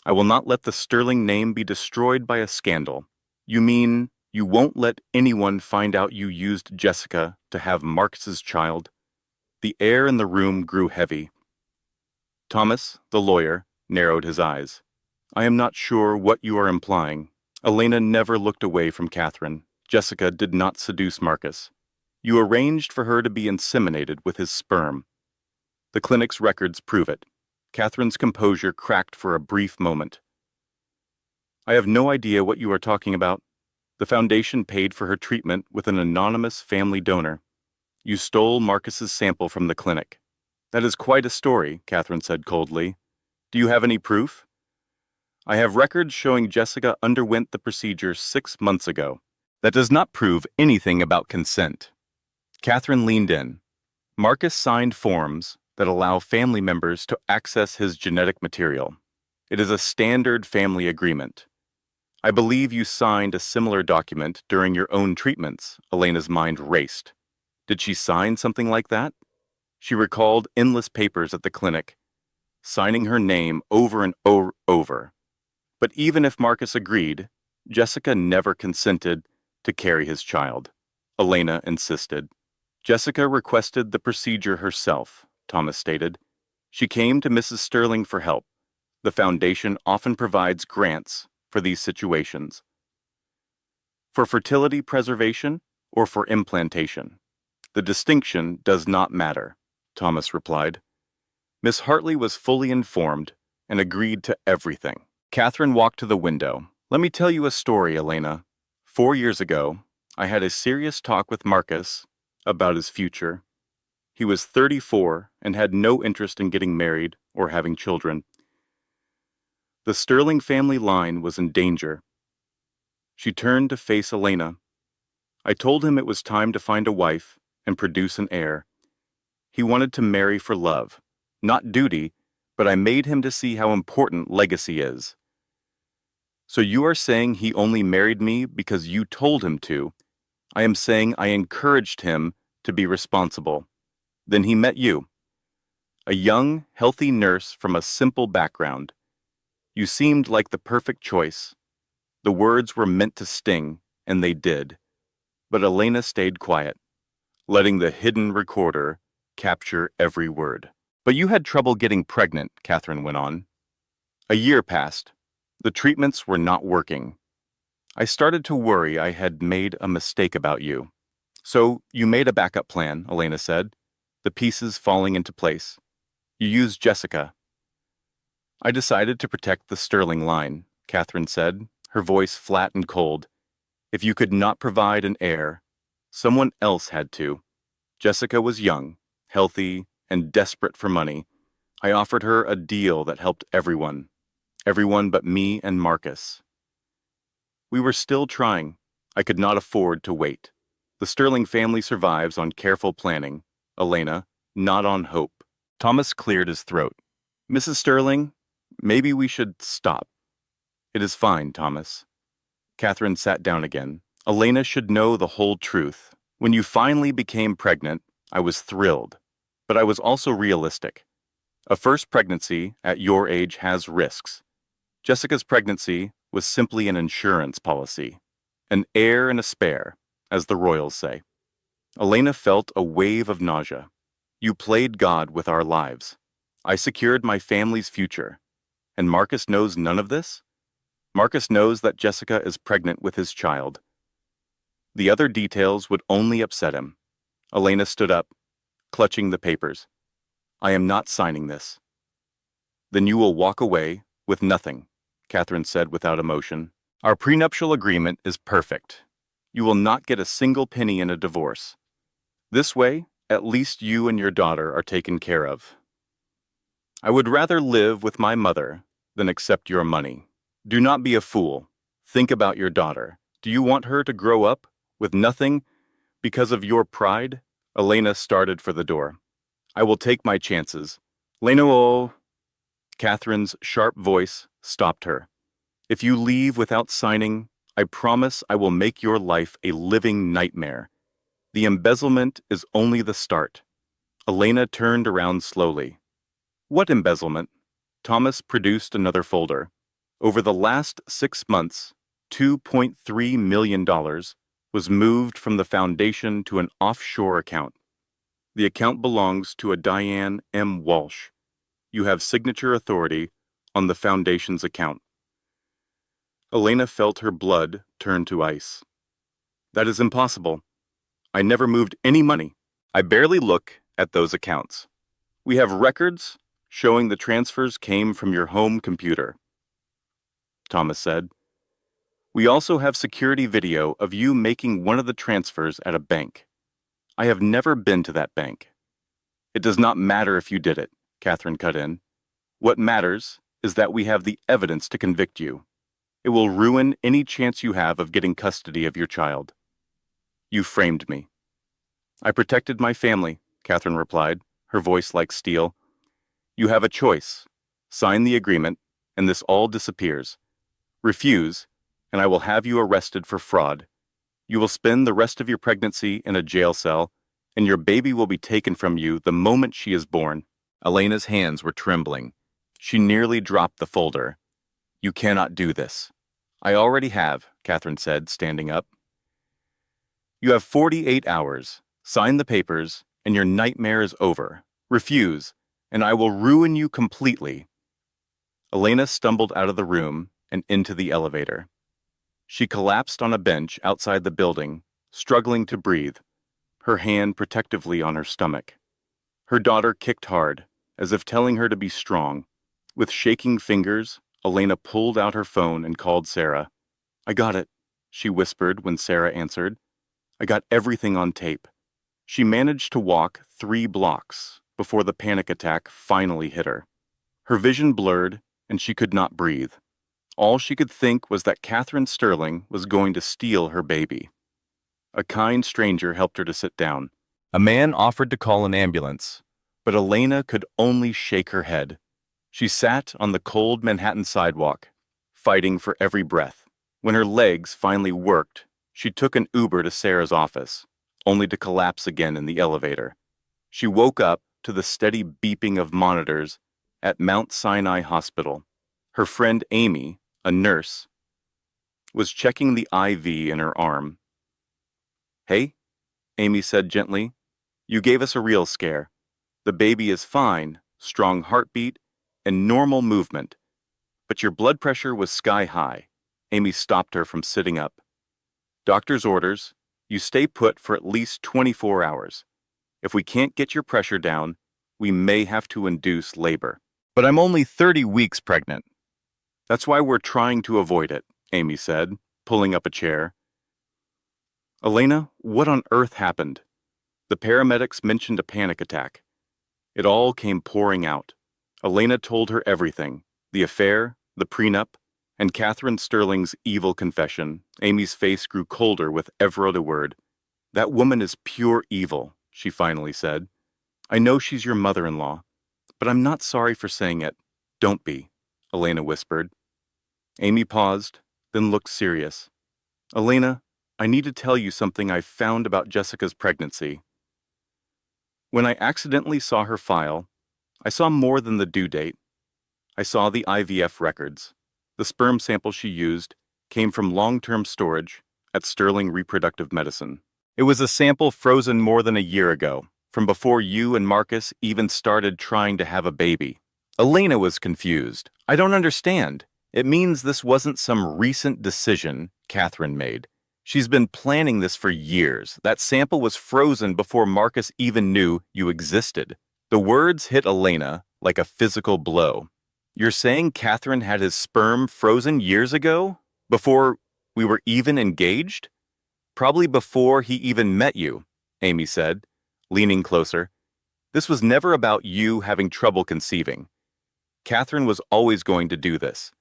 I will not let the Sterling name be destroyed by a scandal. You mean you won't let anyone find out you used Jessica to have Marcus's child? The air in the room grew heavy. Thomas, the lawyer, narrowed his eyes. I am not sure what you are implying. Elena never looked away from Catherine. Jessica did not seduce Marcus. You arranged for her to be inseminated with his sperm. The clinic's records prove it. Catherine's composure cracked for a brief moment. I have no idea what you are talking about. The foundation paid for her treatment with an anonymous family donor. You stole Marcus's sample from the clinic. That is quite a story, Catherine said coldly. Do you have any proof? I have records showing Jessica underwent the procedure 6 months ago. That does not prove anything about consent. Catherine leaned in. Marcus signed forms that allow family members to access his genetic material. It is a standard family agreement. I believe you signed a similar document during your own treatments. Elena's mind raced. Did she sign something like that? She recalled endless papers at the clinic, signing her name over and over. But even if Marcus agreed, Jessica never consented to carry his child. Elena insisted. Jessica requested the procedure herself, Thomas stated. She came to Mrs. Sterling for help. The foundation often provides grants for these situations. For fertility preservation or for implantation? The distinction does not matter, Thomas replied. Miss Hartley was fully informed and agreed to everything. Catherine walked to the window. Let me tell you a story, Elena. 4 years ago, I had a serious talk with Marcus about his future. He was 34 and had no interest in getting married or having children. The Sterling family line was in danger. She turned to face Elena. I told him it was time to find a wife and produce an heir. He wanted to marry for love, not duty, but I made him to see how important legacy is. So you are saying he only married me because you told him to. I am saying I encouraged him to be responsible. Then he met you. A young, healthy nurse from a simple background. You seemed like the perfect choice. The words were meant to sting, and they did. But Elena stayed quiet, letting the hidden recorder capture every word. But you had trouble getting pregnant, Catherine went on. A year passed. The treatments were not working. I started to worry I had made a mistake about you. So you made a backup plan, Elena said, the pieces falling into place. You used Jessica. I decided to protect the Sterling line, Catherine said, her voice flat and cold. If you could not provide an heir, someone else had to. Jessica was young, healthy, and desperate for money. I offered her a deal that helped everyone. Everyone but me and Marcus. We were still trying. I could not afford to wait. The Sterling family survives on careful planning. Elena, not on hope. Thomas cleared his throat. Mrs. Sterling, maybe we should stop. It is fine, Thomas. Catherine sat down again. Elena should know the whole truth. When you finally became pregnant, I was thrilled. But I was also realistic. A first pregnancy at your age has risks. Jessica's pregnancy was simply an insurance policy. An heir and a spare, as the royals say. Elena felt a wave of nausea. You played God with our lives. I secured my family's future. And Marcus knows none of this? Marcus knows that Jessica is pregnant with his child. The other details would only upset him. Elena stood up, clutching the papers. I am not signing this. Then you will walk away with nothing, Catherine said without emotion. Our prenuptial agreement is perfect. You will not get a single penny in a divorce. This way, at least you and your daughter are taken care of. I would rather live with my mother than accept your money. Do not be a fool. Think about your daughter. Do you want her to grow up with nothing because of your pride? Elena started for the door. I will take my chances. Leno. Catherine's sharp voice stopped her. If you leave without signing, I promise I will make your life a living nightmare. The embezzlement is only the start. Elena turned around slowly. What embezzlement? Thomas produced another folder. Over the last 6 months, $2.3 million was moved from the foundation to an offshore account. The account belongs to a Diane M. Walsh. You have signature authority on the foundation's account. Elena felt her blood turn to ice. That is impossible. I never moved any money. I barely look at those accounts. We have records showing the transfers came from your home computer, Thomas said. We also have security video of you making one of the transfers at a bank. I have never been to that bank. It does not matter if you did it, Catherine cut in. What matters is that we have the evidence to convict you. It will ruin any chance you have of getting custody of your child. You framed me. I protected my family, Catherine replied, her voice like steel. You have a choice. Sign the agreement, and this all disappears. Refuse, and I will have you arrested for fraud. You will spend the rest of your pregnancy in a jail cell, and your baby will be taken from you the moment she is born. Elena's hands were trembling. She nearly dropped the folder. You cannot do this. I already have, Catherine said, standing up. You have 48 hours. Sign the papers, and your nightmare is over. Refuse, and I will ruin you completely. Elena stumbled out of the room and into the elevator. She collapsed on a bench outside the building, struggling to breathe, her hand protectively on her stomach. Her daughter kicked hard, as if telling her to be strong. With shaking fingers, Elena pulled out her phone and called Sarah. I got it, she whispered when Sarah answered. I got everything on tape. She managed to walk 3 blocks before the panic attack finally hit her. Her vision blurred, and she could not breathe. All she could think was that Catherine Sterling was going to steal her baby. A kind stranger helped her to sit down. A man offered to call an ambulance, but Elena could only shake her head. She sat on the cold Manhattan sidewalk, fighting for every breath. When her legs finally worked, she took an Uber to Sarah's office, only to collapse again in the elevator. She woke up to the steady beeping of monitors at Mount Sinai Hospital. Her friend Amy, a nurse, was checking the IV in her arm. Hey, Amy said gently, you gave us a real scare. The baby is fine, strong heartbeat, and normal movement. But your blood pressure was sky high. Amy stopped her from sitting up. Doctor's orders, you stay put for at least 24 hours. If we can't get your pressure down, we may have to induce labor. But I'm only 30 weeks pregnant. That's why we're trying to avoid it, Amy said, pulling up a chair. Elena, what on earth happened? The paramedics mentioned a panic attack. It all came pouring out. Elena told her everything, the affair, the prenup, and Catherine Sterling's evil confession, Amy's face grew colder with every other word. "That woman is pure evil," she finally said. "I know she's your mother-in-law, but I'm not sorry for saying it." "Don't be," Elena whispered. Amy paused, then looked serious. "Elena, I need to tell you something I found about Jessica's pregnancy. When I accidentally saw her file, I saw more than the due date. I saw the IVF records. The sperm sample she used came from long-term storage at Sterling Reproductive Medicine. It was a sample frozen more than a year ago, from before you and Marcus even started trying to have a baby." Elena was confused. "I don't understand. It means this wasn't some recent decision Catherine made. She's been planning this for years. That sample was frozen before Marcus even knew you existed." The words hit Elena like a physical blow. "You're saying Catherine had his sperm frozen years ago? Before we were even engaged?" "Probably before he even met you," Amy said, leaning closer. "This was never about you having trouble conceiving. Catherine was always going to do this.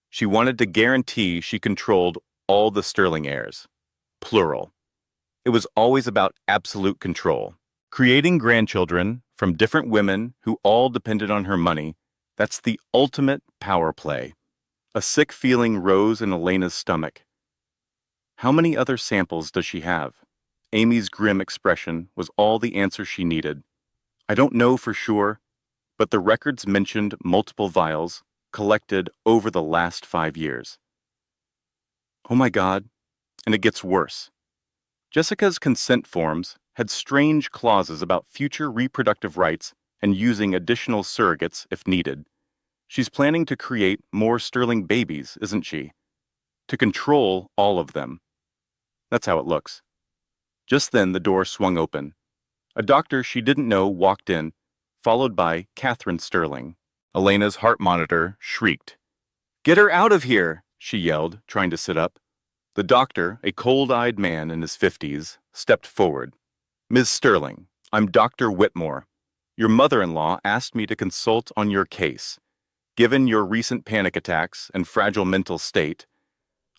She wanted to guarantee she controlled all the Sterling heirs. Plural. It was always about absolute control. Creating grandchildren from different women who all depended on her money, that's the ultimate power play." A sick feeling rose in Elena's stomach. "How many other samples does she have?" Amy's grim expression was all the answer she needed. "I don't know for sure, but the records mentioned multiple vials collected over the last 5 years." "Oh my God," and it gets worse. Jessica's consent forms had strange clauses about future reproductive rights and using additional surrogates if needed. She's planning to create more Sterling babies, isn't she? To control all of them. That's how it looks. Just then the door swung open. A doctor she didn't know walked in, followed by Catherine Sterling. Elena's heart monitor shrieked. "Get her out of here!" she yelled, trying to sit up. The doctor, a cold-eyed man in his 50s, stepped forward. "Ms. Sterling, I'm Dr. Whitmore. Your mother-in-law asked me to consult on your case. Given your recent panic attacks and fragile mental state,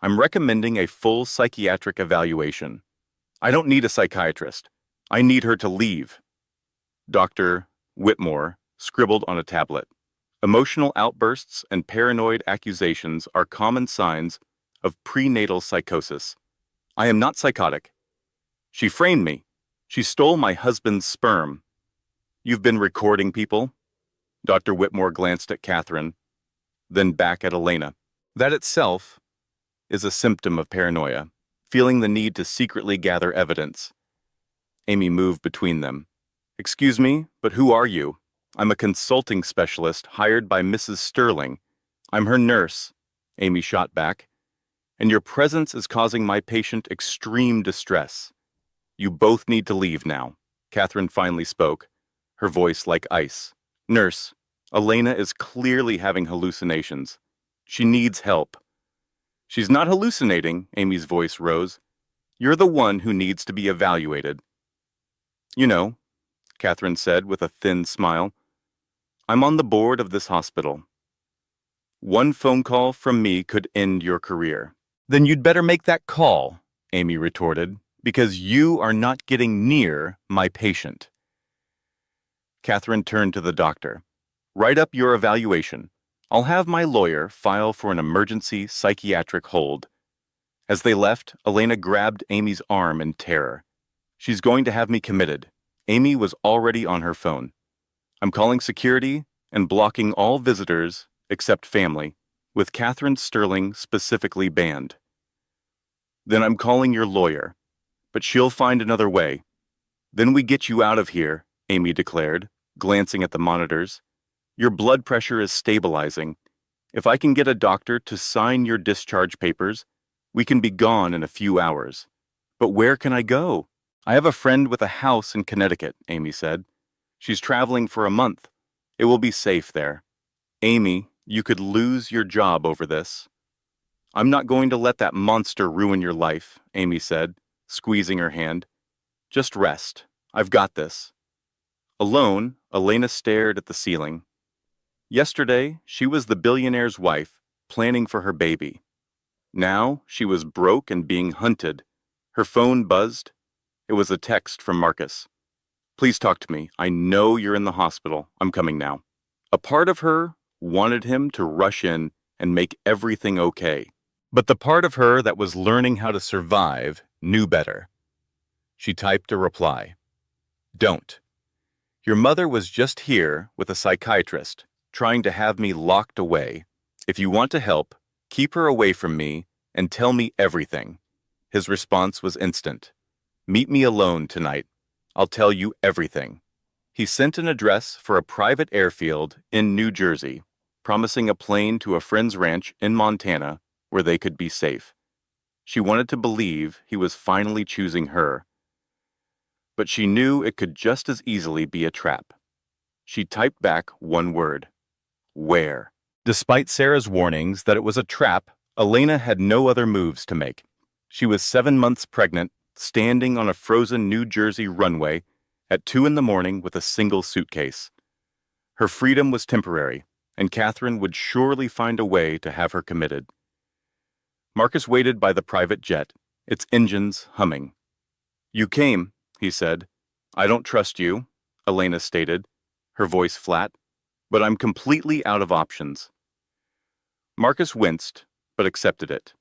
I'm recommending a full psychiatric evaluation. I don't need a psychiatrist. I need her to leave." Dr. Whitmore scribbled on a tablet. "Emotional outbursts and paranoid accusations are common signs of prenatal psychosis. I am not psychotic. She framed me. She stole my husband's sperm." "You've been recording people?" Dr. Whitmore glanced at Catherine, then back at Elena. "That itself is a symptom of paranoia, feeling the need to secretly gather evidence." Amy moved between them. "Excuse me, but who are you?" "I'm a consulting specialist hired by Mrs. Sterling. I'm her nurse," Amy shot back. "And your presence is causing my patient extreme distress. You both need to leave now." Catherine finally spoke, her voice like ice. "Nurse, Elena is clearly having hallucinations. She needs help." "She's not hallucinating," Amy's voice rose. "You're the one who needs to be evaluated." "You know," Catherine said with a thin smile, "I'm on the board of this hospital. One phone call from me could end your career." "Then you'd better make that call," Amy retorted, "because you are not getting near my patient." Catherine turned to the doctor. "Write up your evaluation. I'll have my lawyer file for an emergency psychiatric hold." As they left, Elena grabbed Amy's arm in terror. "She's going to have me committed." Amy was already on her phone. "I'm calling security and blocking all visitors except family, with Catherine Sterling specifically banned." "Then I'm calling your lawyer, but she'll find another way. Then we get you out of here," Amy declared, glancing at the monitors. "Your blood pressure is stabilizing. If I can get a doctor to sign your discharge papers, we can be gone in a few hours." "But where can I go?" "I have a friend with a house in Connecticut," Amy said. "She's traveling for a month. It will be safe there." "Amy, you could lose your job over this." "I'm not going to let that monster ruin your life," Amy said, squeezing her hand. "Just rest. I've got this." Alone, Elena stared at the ceiling. Yesterday, she was the billionaire's wife, planning for her baby. Now she was broke and being hunted. Her phone buzzed. It was a text from Marcus. "Please talk to me. I know you're in the hospital. I'm coming now." A part of her wanted him to rush in and make everything okay. But the part of her that was learning how to survive knew better. She typed a reply. "Don't. Your mother was just here with a psychiatrist, trying to have me locked away. If you want to help, keep her away from me and tell me everything." His response was instant. "Meet me alone tonight. I'll tell you everything." He sent an address for a private airfield in New Jersey, promising a plane to a friend's ranch in Montana where they could be safe. She wanted to believe he was finally choosing her. But she knew it could just as easily be a trap. She typed back one word: "Where?" Despite Sarah's warnings that it was a trap, Elena had no other moves to make. She was 7 months pregnant, standing on a frozen New Jersey runway at 2 a.m. with a single suitcase. Her freedom was temporary, and Catherine would surely find a way to have her committed. Marcus waited by the private jet, its engines humming. "You came," he said. "I don't trust you," Elena stated, her voice flat, "but I'm completely out of options." Marcus winced, but accepted it.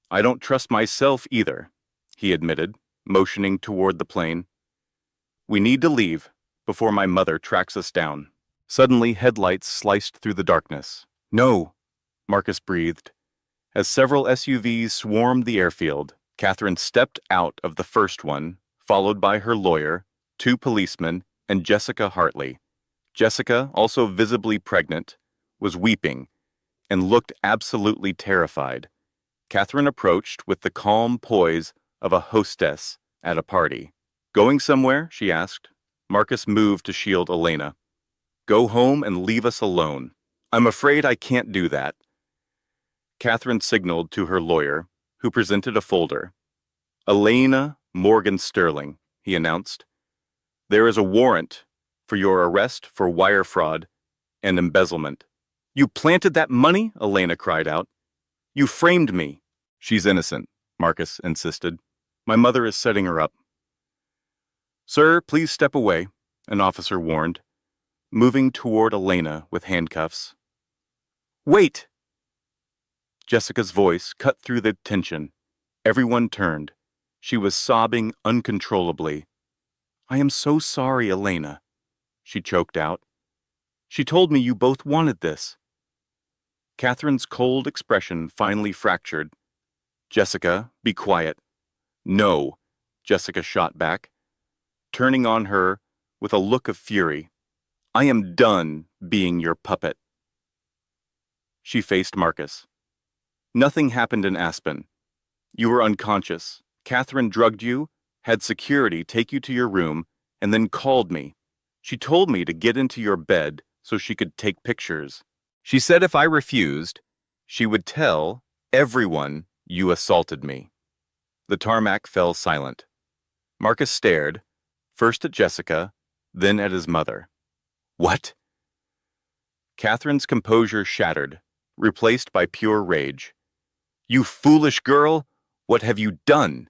"I don't trust myself either," he admitted, motioning toward the plane. "We need to leave before my mother tracks us down." Suddenly, headlights sliced through the darkness. "No," Marcus breathed. As several SUVs swarmed the airfield, Catherine stepped out of the first one, followed by her lawyer, 2 policemen, and Jessica Hartley. Jessica, also visibly pregnant, was weeping and looked absolutely terrified. Catherine approached with the calm poise of a hostess at a party. "Going somewhere?" she asked. Marcus moved to shield Elena. "Go home and leave us alone." "I'm afraid I can't do that." Catherine signaled to her lawyer, who presented a folder. "Elena Morgan Sterling," he announced. "There is a warrant for your arrest for wire fraud and embezzlement." "You planted that money?" Elena cried out. "You framed me." "She's innocent," Marcus insisted. "My mother is setting her up." "Sir, please step away," an officer warned, moving toward Elena with handcuffs. "Wait!" Jessica's voice cut through the tension. Everyone turned. She was sobbing uncontrollably. "I am so sorry, Elena," she choked out. "She told me you both wanted this." Catherine's cold expression finally fractured. "Jessica, be quiet." "No," Jessica shot back, turning on her with a look of fury. "I am done being your puppet." She faced Marcus. "Nothing happened in Aspen. You were unconscious. Catherine drugged you, had security take you to your room, and then called me. She told me to get into your bed so she could take pictures. She said if I refused, she would tell everyone you assaulted me." The tarmac fell silent. Marcus stared, first at Jessica, then at his mother. "What?" Catherine's composure shattered, replaced by pure rage. "You foolish girl! What have you done?"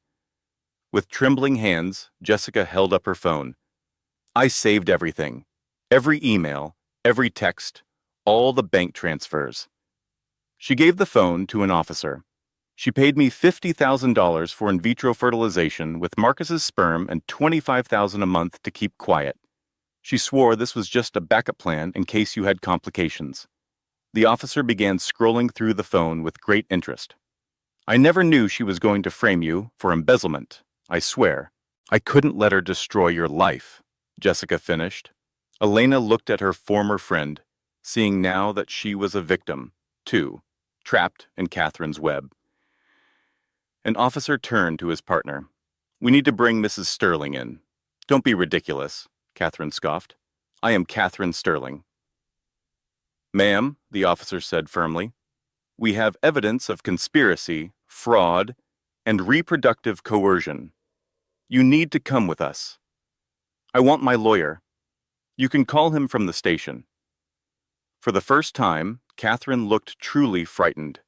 With trembling hands, Jessica held up her phone. "I saved everything. Every email, every text, all the bank transfers." She gave the phone to an officer. "She paid me $50,000 for in vitro fertilization with Marcus's sperm and $25,000 a month to keep quiet. She swore this was just a backup plan in case you had complications." The officer began scrolling through the phone with great interest. "I never knew she was going to frame you for embezzlement, I swear. I couldn't let her destroy your life," Jessica finished. Elena looked at her former friend, seeing now that she was a victim, too, trapped in Catherine's web. An officer turned to his partner. "We need to bring Mrs. Sterling in." "Don't be ridiculous," Catherine scoffed. "I am Catherine Sterling." "Ma'am," the officer said firmly, "we have evidence of conspiracy, fraud, and reproductive coercion. You need to come with us. I want my lawyer. You can call him from the station." For the first time, Catherine looked truly frightened.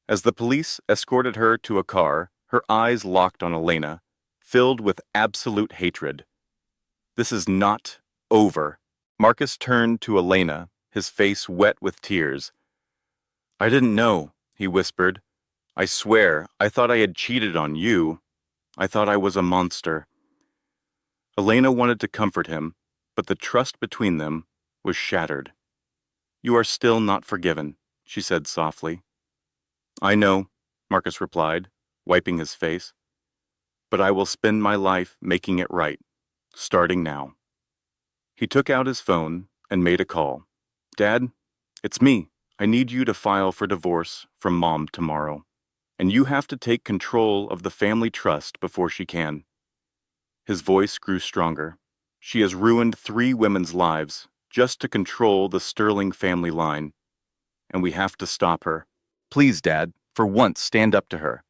As the police escorted her to a car, her eyes locked on Elena, filled with absolute hatred. This is not over. Marcus turned to Elena, his face wet with tears. I didn't know, he whispered. I swear, I thought I had cheated on you. I thought I was a monster. Elena wanted to comfort him, but the trust between them was shattered. You are still not forgiven, she said softly. I know, Marcus replied, wiping his face. But I will spend my life making it right, starting now. He took out his phone and made a call. Dad, it's me. I need you to file for divorce from Mom tomorrow. And you have to take control of the family trust before she can. His voice grew stronger. She has ruined 3 women's lives just to control the Sterling family line. And we have to stop her. Please, Dad, for once stand up to her.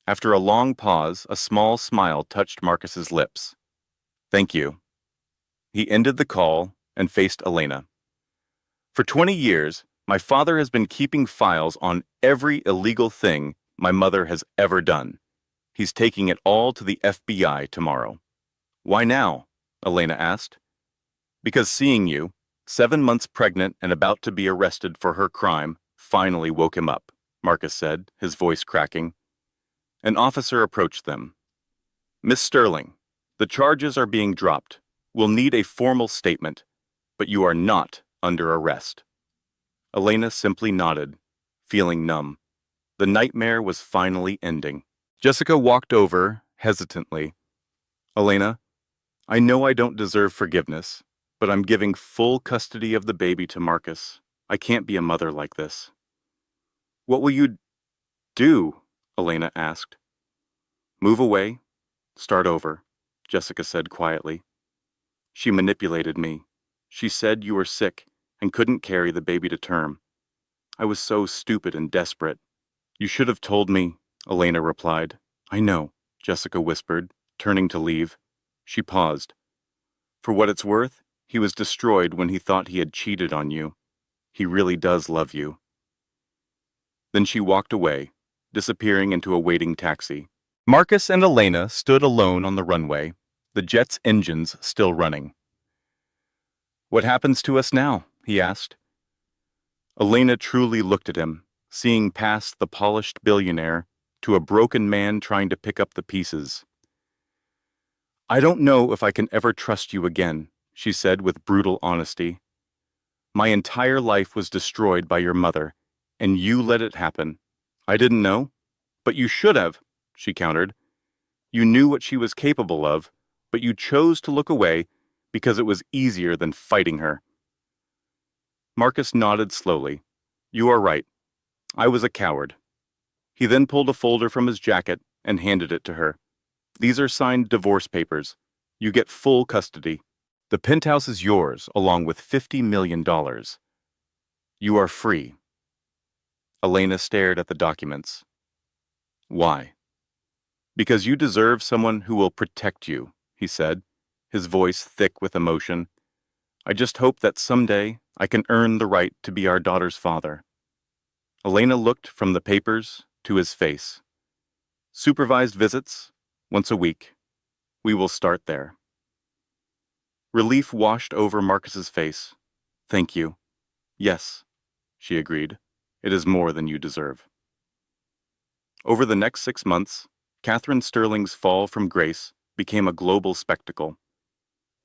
After a long pause, a small smile touched Marcus's lips. Thank you. He ended the call and faced Elena. For 20 years, my father has been keeping files on every illegal thing my mother has ever done. He's taking it all to the FBI tomorrow. Why now? Elena asked. Because seeing you, 7 months pregnant and about to be arrested for her crime, finally woke him up, Marcus said, his voice cracking. An officer approached them. Miss Sterling, the charges are being dropped. We'll need a formal statement, but you are not under arrest. Elena simply nodded, feeling numb. The nightmare was finally ending. Jessica walked over, hesitantly. Elena, I know I don't deserve forgiveness, but I'm giving full custody of the baby to Marcus. I can't be a mother like this. What will you do? Elena asked. Move away. Start over, Jessica said quietly. She manipulated me. She said you were sick and couldn't carry the baby to term. I was so stupid and desperate. You should have told me, Elena replied. I know, Jessica whispered, turning to leave. She paused. For what it's worth, he was destroyed when he thought he had cheated on you. He really does love you. Then she walked away, disappearing into a waiting taxi. Marcus and Elena stood alone on the runway, the jet's engines still running. What happens to us now? He asked. Elena truly looked at him, seeing past the polished billionaire to a broken man trying to pick up the pieces. I don't know if I can ever trust you again, she said with brutal honesty. My entire life was destroyed by your mother, and you let it happen. I didn't know, but you should have, she countered. You knew what she was capable of, but you chose to look away because it was easier than fighting her. Marcus nodded slowly. You are right. I was a coward. He then pulled a folder from his jacket and handed it to her. These are signed divorce papers. You get full custody. The penthouse is yours, along with $50 million. You are free. Elena stared at the documents. Why? Because you deserve someone who will protect you, he said, his voice thick with emotion. I just hope that someday I can earn the right to be our daughter's father. Elena looked from the papers to his face. Supervised visits, once a week. We will start there. Relief washed over Marcus's face. Thank you. Yes, she agreed. It is more than you deserve. Over the next 6 months, Catherine Sterling's fall from grace became a global spectacle.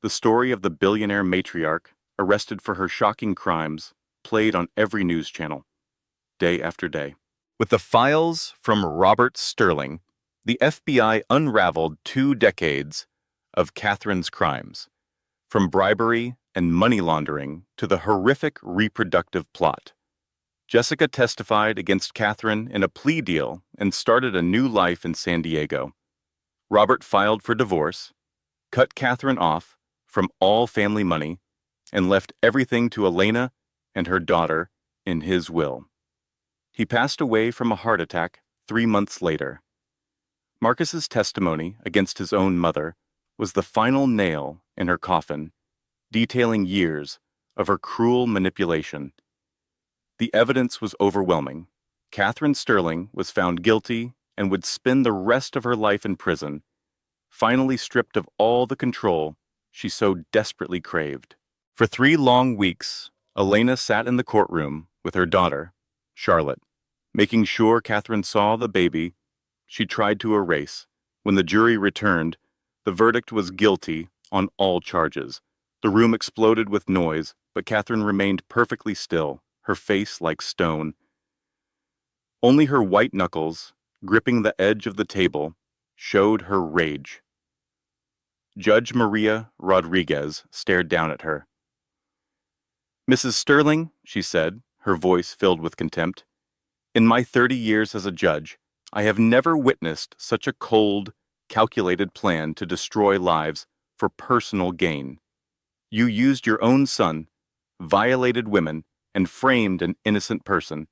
The story of the billionaire matriarch, arrested for her shocking crimes, played on every news channel, day after day. With the files from Robert Sterling, the FBI unraveled 2 decades of Catherine's crimes, from bribery and money laundering to the horrific reproductive plot. Jessica testified against Catherine in a plea deal and started a new life in San Diego. Robert filed for divorce, cut Catherine off from all family money, and left everything to Elena and her daughter in his will. He passed away from a heart attack 3 months later. Marcus's testimony against his own mother was the final nail in her coffin, detailing years of her cruel manipulation. The evidence was overwhelming. Catherine Sterling was found guilty and would spend the rest of her life in prison, finally stripped of all the control she so desperately craved. For 3 long weeks, Elena sat in the courtroom with her daughter, Charlotte, making sure Catherine saw the baby she tried to erase. When the jury returned, the verdict was guilty on all charges. The room exploded with noise, but Catherine remained perfectly still, her face like stone. Only her white knuckles, gripping the edge of the table, showed her rage. Judge Maria Rodriguez stared down at her. "Mrs. Sterling," she said, her voice filled with contempt, "in my 30 years as a judge, I have never witnessed such a cold, calculated plan to destroy lives for personal gain. You used your own son, violated women, and framed an innocent person,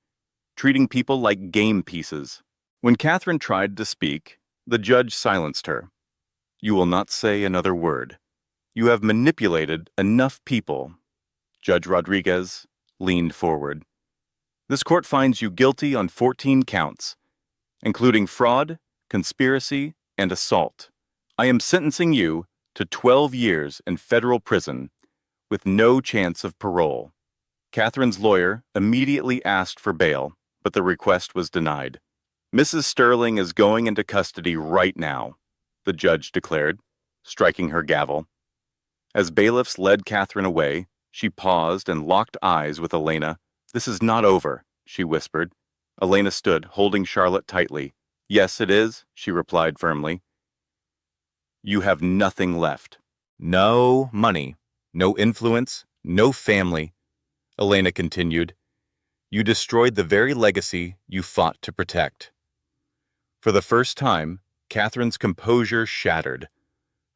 treating people like game pieces." When Catherine tried to speak, the judge silenced her. "You will not say another word. You have manipulated enough people." Judge Rodriguez leaned forward. "This court finds you guilty on 14 counts, including fraud, conspiracy, and assault. I am sentencing you to 12 years in federal prison with no chance of parole." Catherine's lawyer immediately asked for bail, but the request was denied. "Mrs. Sterling is going into custody right now," the judge declared, striking her gavel. As bailiffs led Catherine away, she paused and locked eyes with Elena. "This is not over," she whispered. Elena stood, holding Charlotte tightly. "Yes, it is," she replied firmly. "You have nothing left. No money, no influence, no family," Elena continued. "You destroyed the very legacy you fought to protect." For the first time, Catherine's composure shattered,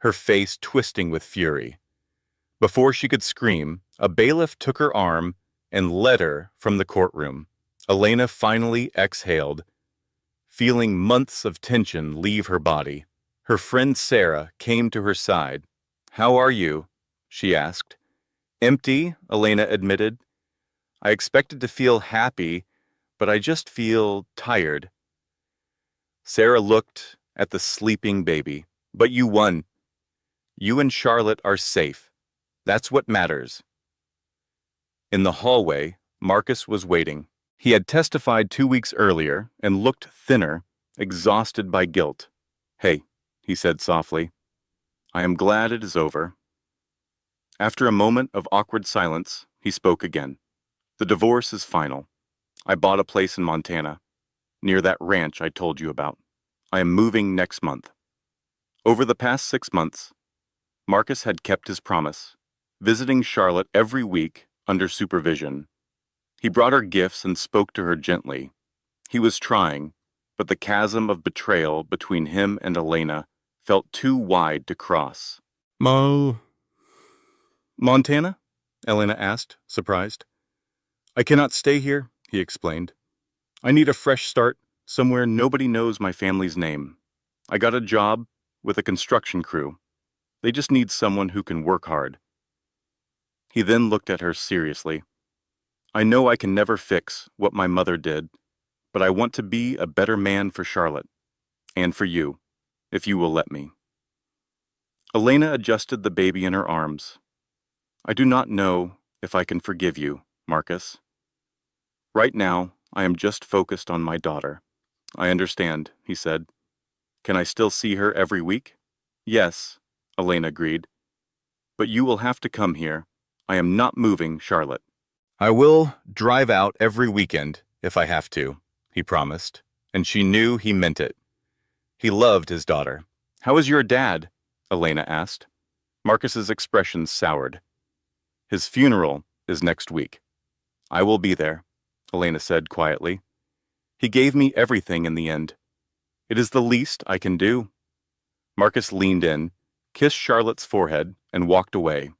her face twisting with fury. Before she could scream, a bailiff took her arm and led her from the courtroom. Elena finally exhaled, feeling months of tension leave her body. Her friend Sarah came to her side. "How are you?" she asked. "Empty," Elena admitted. "I expected to feel happy, but I just feel tired." Sarah looked at the sleeping baby. "But you won. You and Charlotte are safe. That's what matters." In the hallway, Marcus was waiting. He had testified 2 weeks earlier and looked thinner, exhausted by guilt. "Hey," he said softly, "I am glad it is over." After a moment of awkward silence, he spoke again. "The divorce is final. I bought a place in Montana, near that ranch I told you about. I am moving next month." Over the past 6 months, Marcus had kept his promise, visiting Charlotte every week under supervision. He brought her gifts and spoke to her gently. He was trying, but the chasm of betrayal between him and Elena felt too wide to cross. "Montana?" Elena asked, surprised. "I cannot stay here," he explained. "I need a fresh start, somewhere nobody knows my family's name. I got a job with a construction crew. They just need someone who can work hard." He then looked at her seriously. "I know I can never fix what my mother did, but I want to be a better man for Charlotte, and for you, if you will let me." Elena adjusted the baby in her arms. "I do not know if I can forgive you, Marcus. Right now, I am just focused on my daughter." "I understand," he said. "Can I still see her every week?" "Yes," Elena agreed. "But you will have to come here. I am not moving Charlotte." "I will drive out every weekend if I have to," he promised, and she knew he meant it. He loved his daughter. "How is your dad?" Elena asked. Marcus's expression soured. "His funeral is next week. I will be there," Elena said quietly. "He gave me everything in the end. It is the least I can do." Marcus leaned in, kissed Charlotte's forehead, and walked away.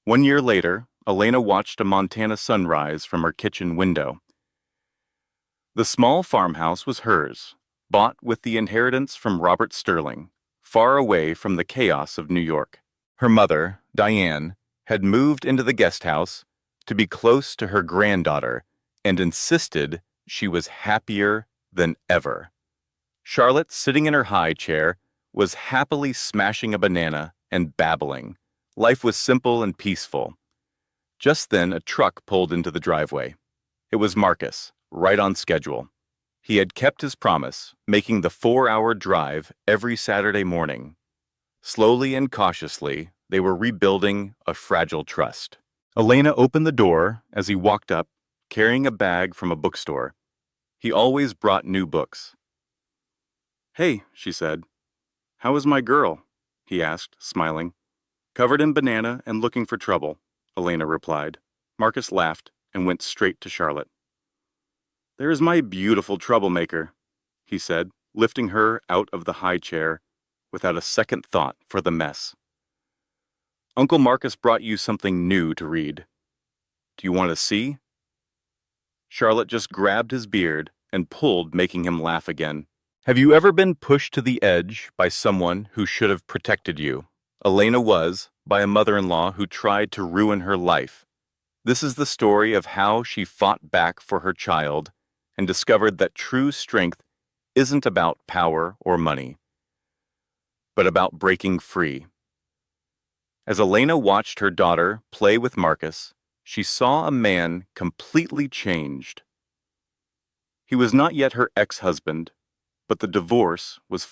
1 year later, Elena watched a Montana sunrise from her kitchen window. The small farmhouse was hers, bought with the inheritance from Robert Sterling, far away from the chaos of New York. Her mother, Diane, had moved into the guest house to be close to her granddaughter, and insisted she was happier than ever. Charlotte, sitting in her high chair, was happily smashing a banana and babbling. Life was simple and peaceful. Just then, a truck pulled into the driveway. It was Marcus, right on schedule. He had kept his promise, making the 4-hour drive every Saturday morning. Slowly and cautiously, they were rebuilding a fragile trust. Elena opened the door as he walked up, carrying a bag from a bookstore. He always brought new books. "Hey," she said. "How is my girl?" he asked, smiling. "Covered in banana and looking for trouble," Elena replied. Marcus laughed and went straight to Charlotte. "There's my beautiful troublemaker," he said, lifting her out of the high chair without a second thought for the mess. "Uncle Marcus brought you something new to read. Do you want to see?" Charlotte just grabbed his beard and pulled, making him laugh again. Have you ever been pushed to the edge by someone who should have protected you? Elena was, by a mother-in-law who tried to ruin her life. This is the story of how she fought back for her child and discovered that true strength isn't about power or money, but about breaking free. As Elena watched her daughter play with Marcus, she saw a man completely changed. He was not yet her ex-husband, but the divorce was